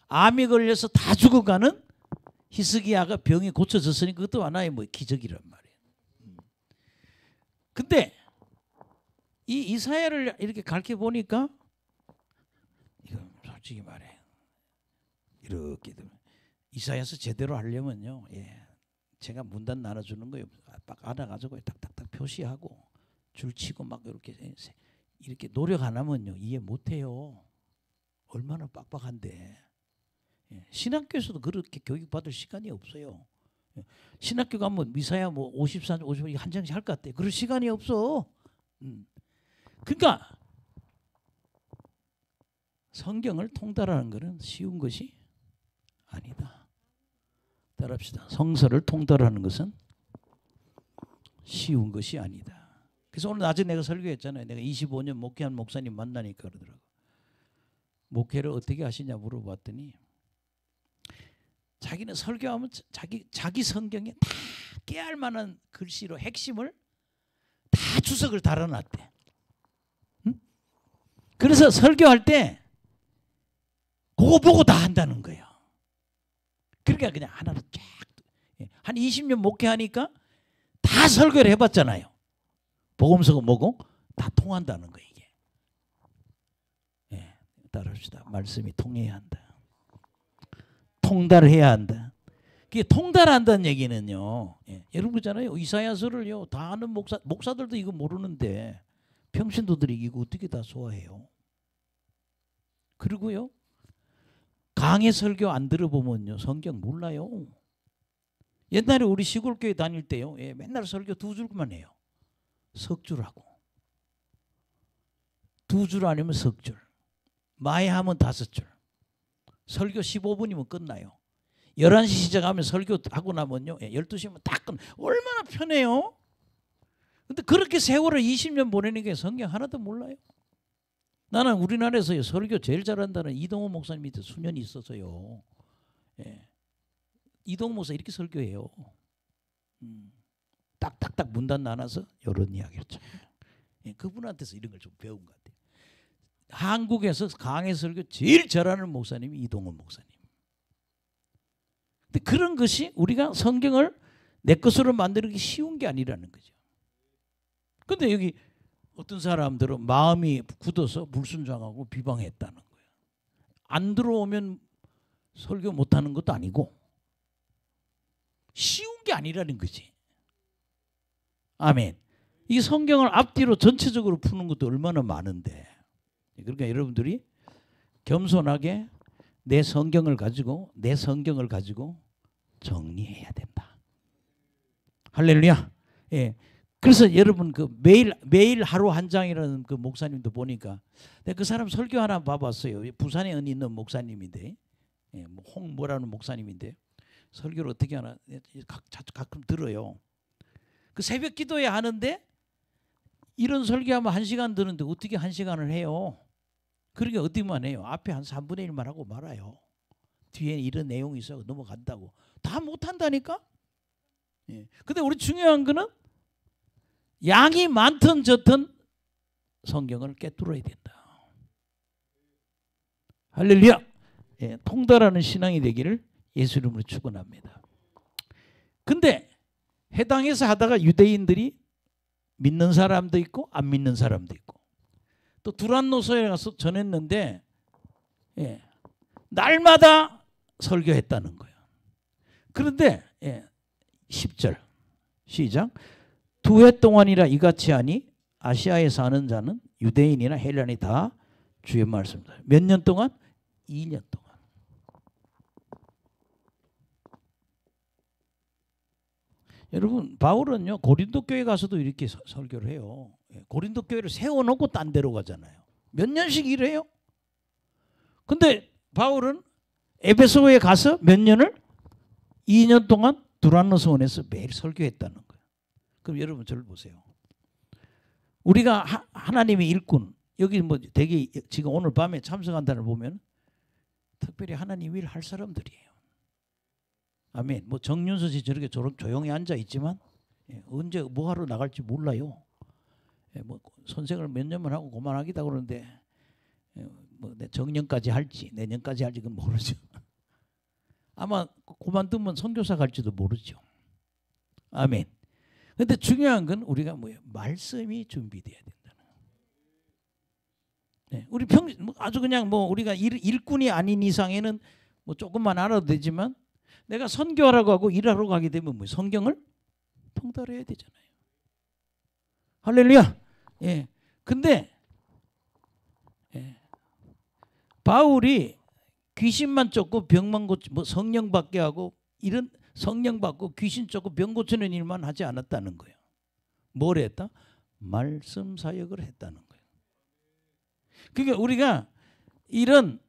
암이 걸려서 다 죽어가는 히스기야가 병이 고쳐졌으니까 그것도 하나의 기적이란 말이에요. 근데 이 이사야를 이렇게 가르쳐 보니까 이거 솔직히 말해 이렇게 이사야서 제대로 하려면요, 제가 문단 나눠주는 거예요. 딱 알아가지고 딱딱딱 표시하고 줄치고 막 이렇게 노력 안 하면요 이해 못해요. 얼마나 빡빡한데. 신학교에서도 그렇게 교육받을 시간이 없어요. 신학교 가면 이사야 54, 55 한 장씩 할 것 같아. 그럴 시간이 없어. 그러니까 성경을 통달하는 것은 쉬운 것이 아니다. 따라합시다. 성서를 통달하는 것은 쉬운 것이 아니다. 그래서 오늘 낮에 내가 설교했잖아요. 내가 25년 목회한 목사님 만나니까 그러더라고. 목회를 어떻게 하시냐 물어봤더니 자기는 설교하면 자기 성경에 다 깨알 만한 글씨로 핵심을 다 주석을 달아놨대. 응? 그래서 설교할 때 그거 보고 다 한다는 거예요. 그러니까 그냥 하나로 쫙 한 20년 목회하니까 다 설교를 해봤잖아요. 복음서고 뭐고 다 통한다는 거예요. 이게. 따라합시다. 말씀이 통해야 한다. 통달해야 한다. 그게 통달한다는 얘기는요. 여러분 그잖아요. 이사야서를요 다 아는 목사들도 이거 모르는데 평신도들이 이거 어떻게 다 소화해요? 그리고요 강의 설교 안 들어보면요 성경 몰라요. 옛날에 우리 시골교회 다닐 때요 맨날 설교 2줄만 해요. 석줄하고 2줄 아니면 석줄, 마해하면 5줄. 설교 15분이면 끝나요. 11시 시작하면 설교하고 나면요 12시면 딱 끝나. 얼마나 편해요. 근데 그렇게 세월을 20년 보내니까 성경 하나도 몰라요. 나는 우리나라에서 설교 제일 잘한다는 이동호 목사님 밑에 수년이 있어서요. 이동호 목사 이렇게 설교해요. 딱딱딱 문단 나눠서 이런 이야기를 쳐. 그분한테서 이런 걸 좀 배운 것 같아요. 한국에서 강의 설교 제일 잘하는 목사님이 이동호 목사님. 근데 그런 것이 우리가 성경을 내 것으로 만드는 게 쉬운 게 아니라는 거죠. 근데 여기 어떤 사람들은 마음이 굳어서 불순종하고 비방했다는 거예요. 안 들어오면 설교 못하는 것도 아니고 쉬운 게 아니라는 거지. 아멘. 이 성경을 앞뒤로 전체적으로 푸는 것도 얼마나 많은데. 그러니까 여러분들이 겸손하게 내 성경을 가지고 정리해야 된다. 할렐루야. 그래서 여러분 그 매일 하루 한 장이라는 그 목사님도 보니까 내가 그 사람 설교 하나 봐봤어요. 부산에 있는 목사님인데, 홍뭐라는 목사님인데 설교를 어떻게 하나 가끔 들어요. 그 새벽 기도회 하는데 이런 설교하면 1시간 드는데 어떻게 1시간을 해요? 그러니까 어디만 해요? 앞에 한 3분의 1만 하고 말아요. 뒤에 이런 내용이 있어 넘어간다고. 다 못한다니까? 근데 우리 중요한 거는 양이 많든 적든 성경을 꿰뚫어야 된다. 할렐루야. 예, 통달하는 신앙이 되기를 예수 이름으로 축원합니다. 근데 해당해서 하다가 유대인들이 믿는 사람도 있고 안 믿는 사람도 있고, 또 두란노서에 가서 전했는데 예, 날마다 설교했다는 거예요. 그런데 10절 시작. 2해 동안이라 이같이 하니 아시아에 사는 자는 유대인이나 헬라인이 다 주의 말씀입니다. 몇 년 동안? 2년 동안. 여러분, 바울은요 고린도 교회 가서도 이렇게 설교를 해요. 고린도 교회를 세워놓고 딴 데로 가잖아요. 몇 년씩 일해요. 근데 바울은 에베소에 가서 몇 년을? 2년 동안 두란노서원에서 매일 설교했다는 거예요. 그럼 여러분 저를 보세요. 우리가 하나님의 일꾼, 여기 뭐 되게 지금 오늘 밤에 참석한다는 보면 특별히 하나님 일 할 사람들이에요. 아멘. 뭐 정윤서 씨 저렇게 조용히 앉아 있지만 언제 뭐 하러 나갈지 몰라요. 뭐 선생을 몇 년만 하고 그만하기다 그러는데 뭐 정년까지 할지 내년까지 할지 그건 모르죠. 아마 그만두면 선교사 갈지도 모르죠. 아멘. 근데 중요한 건 우리가 뭐예요? 말씀이 준비돼야 된다는 거예요. 우리 뭐 아주 그냥 뭐 우리가 일꾼이 아닌 이상에는 뭐 조금만 알아도 되지만, 내가 선교하라고 하고 일하러 가게 되면 뭐 성경을 통달해야 되잖아요. 할렐루야. 예. 근데 바울이 귀신만 쫓고 병만 고치, 뭐 성령 받게 하고 이런 성령 받고 귀신 쫓고 병 고치는 일만 하지 않았다는 거예요. 뭘 했다? 말씀 사역을 했다는 거예요. 그러니까 우리가 이런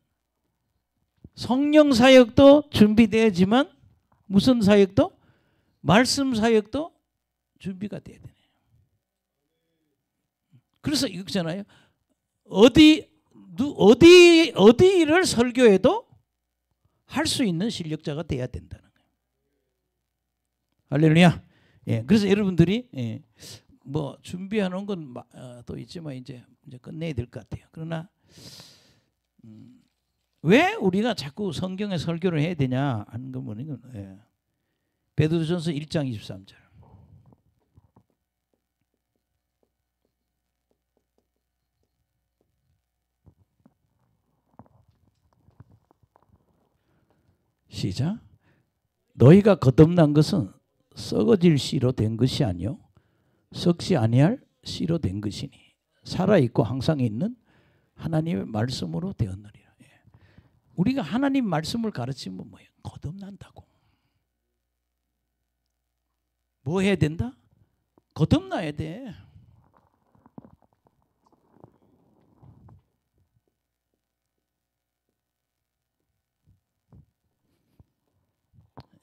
성령 사역도 준비되지만 무슨 사역도? 말씀 사역도 준비가 돼야 되네요. 그래서 이거잖아요. 어디를 설교해도 할 수 있는 실력자가 돼야 된다는 거예요. 할렐루야. 예, 그래서 여러분들이 뭐 준비하는 건 또 있지만 이제 끝내야 될 것 같아요. 그러나 왜 우리가 자꾸 성경에 설교를 해야 되냐 하는 건 뭐냐면 베드로전서 1장 23절. 시작. 너희가 거듭난 것은 썩어질 씨로 된 것이 아니요 썩지 아니할 씨로 된 것이니 살아있고 항상 있는 하나님의 말씀으로 되었느니라. 우리가 하나님 말씀을 가르치면 뭐예요? 거듭난다고. 뭐 해야 된다? 거듭나야 돼.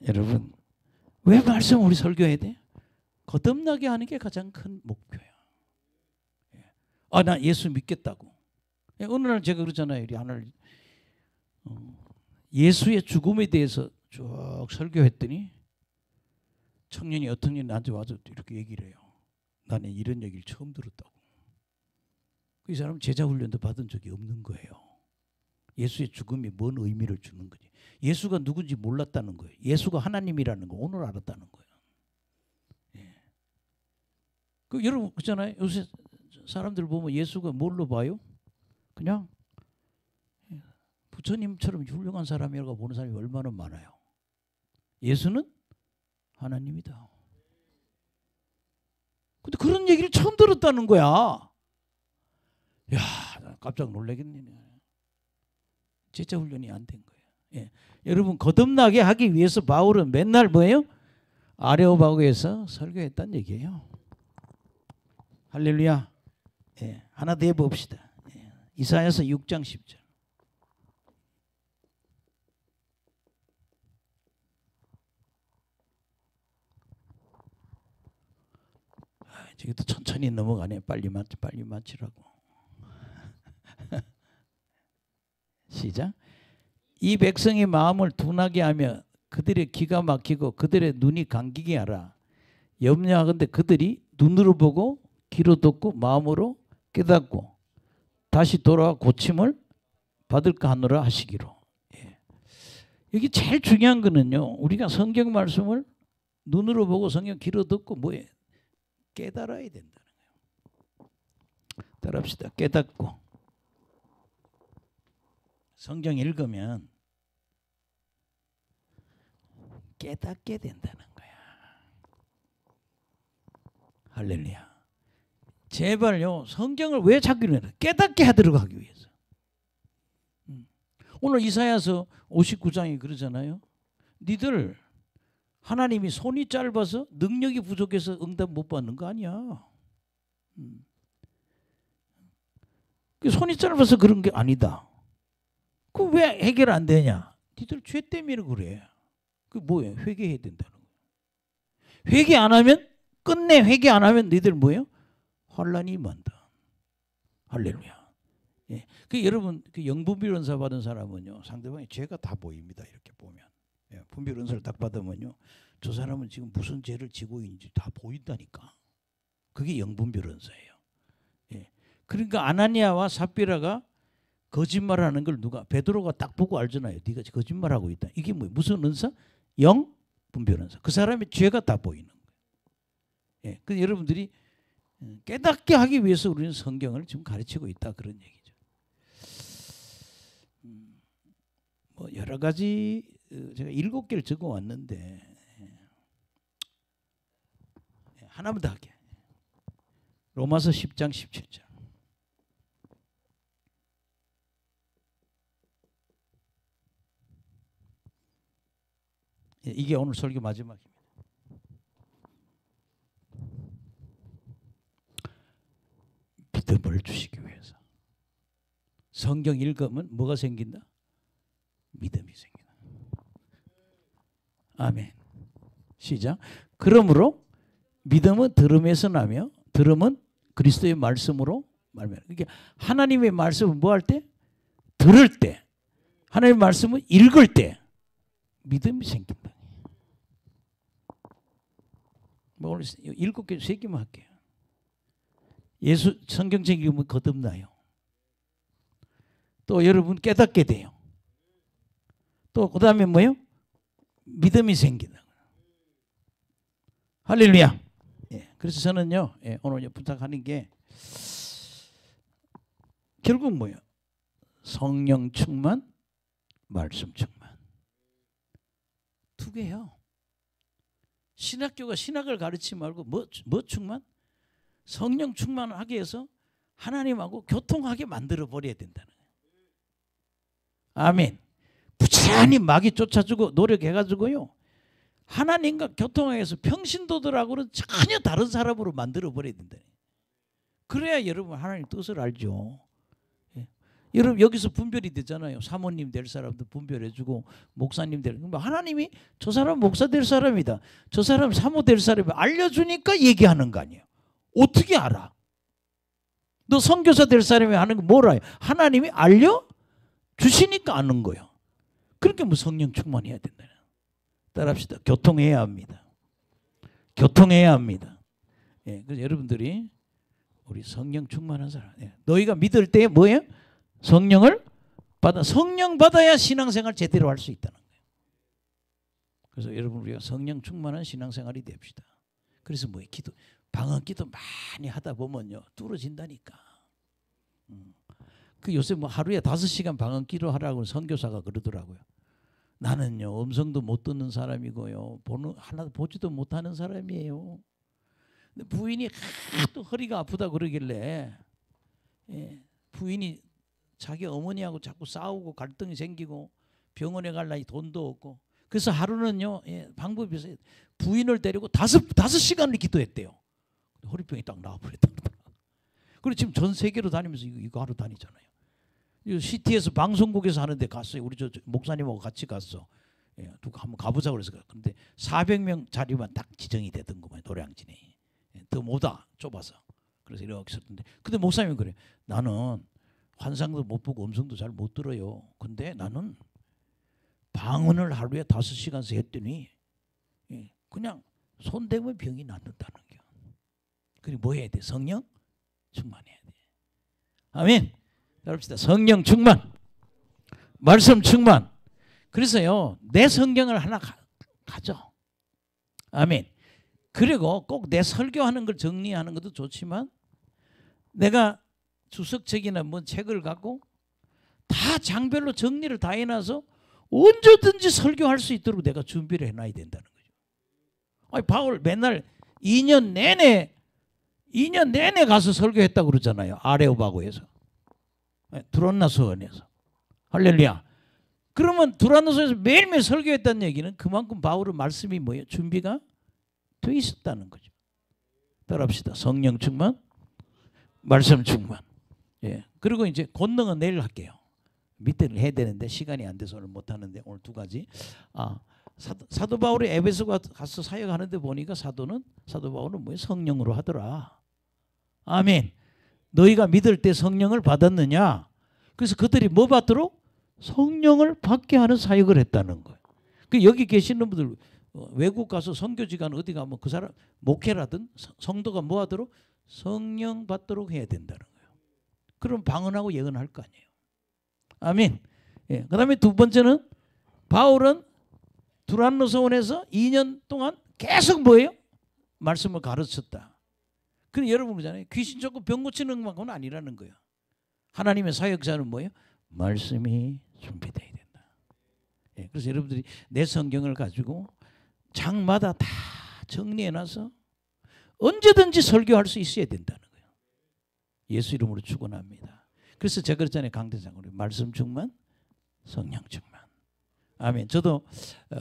여러분, 왜 말씀 우리 설교해야 돼? 거듭나게 하는 게 가장 큰 목표야. 아, 나 예수 믿겠다고. 어느 날 제가 그러잖아요. 우리 하늘 예수의 죽음에 대해서 쭉 설교했더니 청년이 어떤 년이 나한테 와서 이렇게 얘기를 해요. 나는 이런 얘기를 처음 들었다고. 그 사람은 제자 훈련도 받은 적이 없는 거예요. 예수의 죽음이 뭔 의미를 주는 거지. 예수가 누군지 몰랐다는 거예요. 예수가 하나님이라는 거 오늘 알았다는 거예요. 그 여러분 그렇잖아요. 요새 사람들 보면 예수가 뭘로 봐요? 그냥 부처님처럼 훌륭한 사람이라고 보는 사람이 얼마나 많아요. 예수는 하나님이다. 근데 그런 얘기를 처음 들었다는 거야. 야, 깜짝 놀라겠네. 제자 훈련이 안 된 거예요. 예. 여러분 거듭나게 하기 위해서 바울은 맨날 뭐예요? 아레오바고에서 설교했다는 얘기예요. 할렐루야. 예. 하나 더 해봅시다. 예. 이사야서 6장 10절. 저기도 천천히 넘어가네. 빨리 맞추라고. 시작. 이 백성의 마음을 둔하게 하며 그들의 귀가 막히고 그들의 눈이 감기게 하라. 염려하건대 그들이 눈으로 보고 귀로 듣고 마음으로 깨닫고 다시 돌아와 고침을 받을까 하노라 하시기로. 예. 여기 제일 중요한 거는요. 우리가 성경 말씀을 눈으로 보고 성경 귀로 듣고 뭐에 깨달아야 된다는 거예요. 따라합시다. 깨닫고. 성경 읽으면 깨닫게 된다는 거야. 할렐루야. 제발요. 성경을 왜 찾기로 해요? 깨닫게 하도록 하기 위해서. 오늘 이사야서 59장이 그러잖아요. 니들 하나님이 손이 짧아서 능력이 부족해서 응답 못 받는 거 아니야. 손이 짧아서 그런 게 아니다. 그 왜 해결 안 되냐? 니들 죄 때문에 그래. 그 뭐예요? 회개해야 된다는 거예요. 회개 안 하면 끝내 회개 안 하면 니들 뭐예요? 환란이 임한다. 할렐루야. 예. 그 여러분 그 영분별은사 받은 사람은요 상대방의 죄가 다 보입니다. 이렇게 보면 예. 분별은사를 딱 받으면요 저 사람은 지금 무슨 죄를 지고 있는지 다 보인다니까. 그게 영분별은사예요. 예. 그러니까 아나니아와 삽비라가 거짓말하는 걸 누가 베드로가 딱 보고 알잖아요. 네가 거짓말하고 있다. 이게 뭐예요? 무슨 은사? 영분별은사. 그 사람의 죄가 다 보이는 거예요. 예. 그래서 여러분들이 깨닫게 하기 위해서 우리는 성경을 지금 가르치고 있다 그런 얘기죠. 뭐 여러 가지 제가 7개를 적어 왔는데 하나만 더 할게요. 로마서 10장 17절. 이게 오늘 설교 마지막입니다. 믿음을 주시기 위해서. 성경 읽으면 뭐가 생긴다? 믿음이 생긴다. 아멘. 시작. 그러므로 믿음은 들음에서 나며 들음은 그리스도의 말씀으로 말미암아. 그러니까 하나님의 말씀을 뭐 할 때? 들을 때. 하나님의 말씀을 읽을 때 믿음이 생긴다. 뭐 오늘 7개 3개만 할게요. 예수 성경책 읽으면 거듭나요. 또 여러분 깨닫게 돼요. 또 그 다음에 뭐예요? 믿음이 생긴다. 할렐루야. 예, 그래서 저는요 오늘 부탁하는 게 결국 뭐예요? 성령 충만, 말씀 충만. 2개요. 신학교가 신학을 가르치지 말고 뭐 충만? 성령 충만하게 해서 하나님하고 교통하게 만들어 버려야 된다는 거예요. 아멘. 부지런히 마귀 쫓아주고 노력해가지고요 하나님과 교통하게 해서 평신도들하고는 전혀 다른 사람으로 만들어 버려야 된다. 그래야 여러분 하나님 뜻을 알죠. 예. 여러분 여기서 분별이 되잖아요. 사모님 될 사람도 분별해주고 목사님 될 하나님이 저 사람 목사 될 사람이다. 저 사람 사모 될 사람이다. 알려주니까 얘기하는 거 아니에요. 어떻게 알아? 너 선교사 될 사람이 아는 거 뭐라? 하나님이 알려주시니까 아는 거예요. 그렇게 뭐 성령 충만해야 된다. 따라합시다. 교통해야 합니다. 교통해야 합니다. 예, 그래서 여러분들이 우리 성령 충만한 사람. 예, 너희가 믿을 때 뭐예요? 성령을 받아. 성령 받아야 신앙생활 제대로 할 수 있다는 거예요. 그래서 여러분 우리가 성령 충만한 신앙생활이 됩시다. 그래서 뭐예요? 기도. 방언기도 많이 하다 보면요 뚫어진다니까. 그 요새 뭐 하루에 5시간 방언기도 하라고 선교사가 그러더라고요. 나는요 음성도 못 듣는 사람이고요 하나도 보지도 못하는 사람이에요. 근데 부인이 하도 허리가 아프다 그러길래 부인이 자기 어머니하고 자꾸 싸우고 갈등이 생기고 병원에 갈 나이 돈도 없고 그래서 하루는요 방법이 있어요. 부인을 데리고 5시간을 기도했대요. 허리병이 딱 나와버렸다. 그리고 지금 전 세계로 다니면서 이거 하러 다니잖아요. 시티에서 방송국에서 하는데 갔어요. 우리 저 목사님하고 같이 갔어. 예, 누가 한번 가보자 그래서 근데 400명 자리만 딱 지정이 되던구만 노량진에. 더 못와 좁아서. 그래서 이렇게 있었는데 근데 목사님이 그래. 나는 환상도 못 보고 음성도 잘 못 들어요. 근데 나는 방언을 하루에 5시간씩 했더니 그냥 손 대면 병이 낫는다는 게. 그리고 뭐 해야 돼? 성령 충만해야 돼. 아멘. 따라합시다. 성령 충만, 말씀 충만. 그래서요, 내 성경을 하나 가져. 아멘. 그리고 꼭 내 설교하는 걸 정리하는 것도 좋지만 내가 주석책이나 뭐 책을 갖고 다 장별로 정리를 다 해놔서 언제든지 설교할 수 있도록 내가 준비를 해놔야 된다는 거죠. 아니, 바울 맨날 2년 내내 가서 설교했다고 그러잖아요. 아레오바고에서, 두란노 서원에서. 할렐루야. 그러면 두란노 서원에서 매일매일 설교했다는 얘기는 그만큼 바울의 말씀이 뭐예요? 준비가 돼 있었다는 거죠. 따라합시다. 성령 충만, 말씀 충만. 예. 그리고 이제 권능은 내일 할게요. 밑에를 해야 되는데 시간이 안 돼서 오늘 못 하는데 오늘 두 가지. 사도 바울이 에베소 가서 사역하는데 보니까 사도 바울은 뭐예요? 성령으로 하더라. 아멘. 너희가 믿을 때 성령을 받았느냐? 그래서 그들이 뭐 받도록? 성령을 받게 하는 사역을 했다는 거예요. 그 여기 계시는 분들 외국 가서 선교지간 어디 가면 그 사람 목회라든 성도가 뭐 하도록? 성령 받도록 해야 된다는 거예요. 그럼 방언하고 예언할 거 아니에요. 아멘. 예. 그다음에 두 번째는 바울은 두란노 서원에서 2년 동안 계속 뭐예요? 말씀을 가르쳤다. 그럼 여러분 그러잖아요. 귀신 쫓고 병 고치는 것만큼은 아니라는 거예요. 하나님의 사역자는 뭐예요? 말씀이 준비되어야 된다. 예. 그래서 여러분들이 내 성경을 가지고 장마다 다 정리해놔서 언제든지 설교할 수 있어야 된다는 거예요. 예수 이름으로 축원합니다. 그래서 제가 그랬잖아요. 강대장으로 말씀 충만, 성령 충만. 아멘. 저도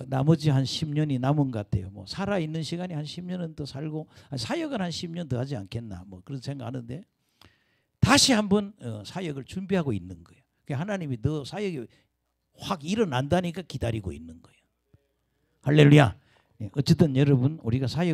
나머지 한 10년이 남은 것 같아요. 뭐 살아있는 시간이 한 10년은 더 살고 사역은 한 10년 더 하지 않겠나 뭐 그런 생각하는데 다시 한번 사역을 준비하고 있는 거예요. 하나님이 너 사역이 확 일어난다니까 기다리고 있는 거예요. 할렐루야. 어쨌든 여러분 우리가 사역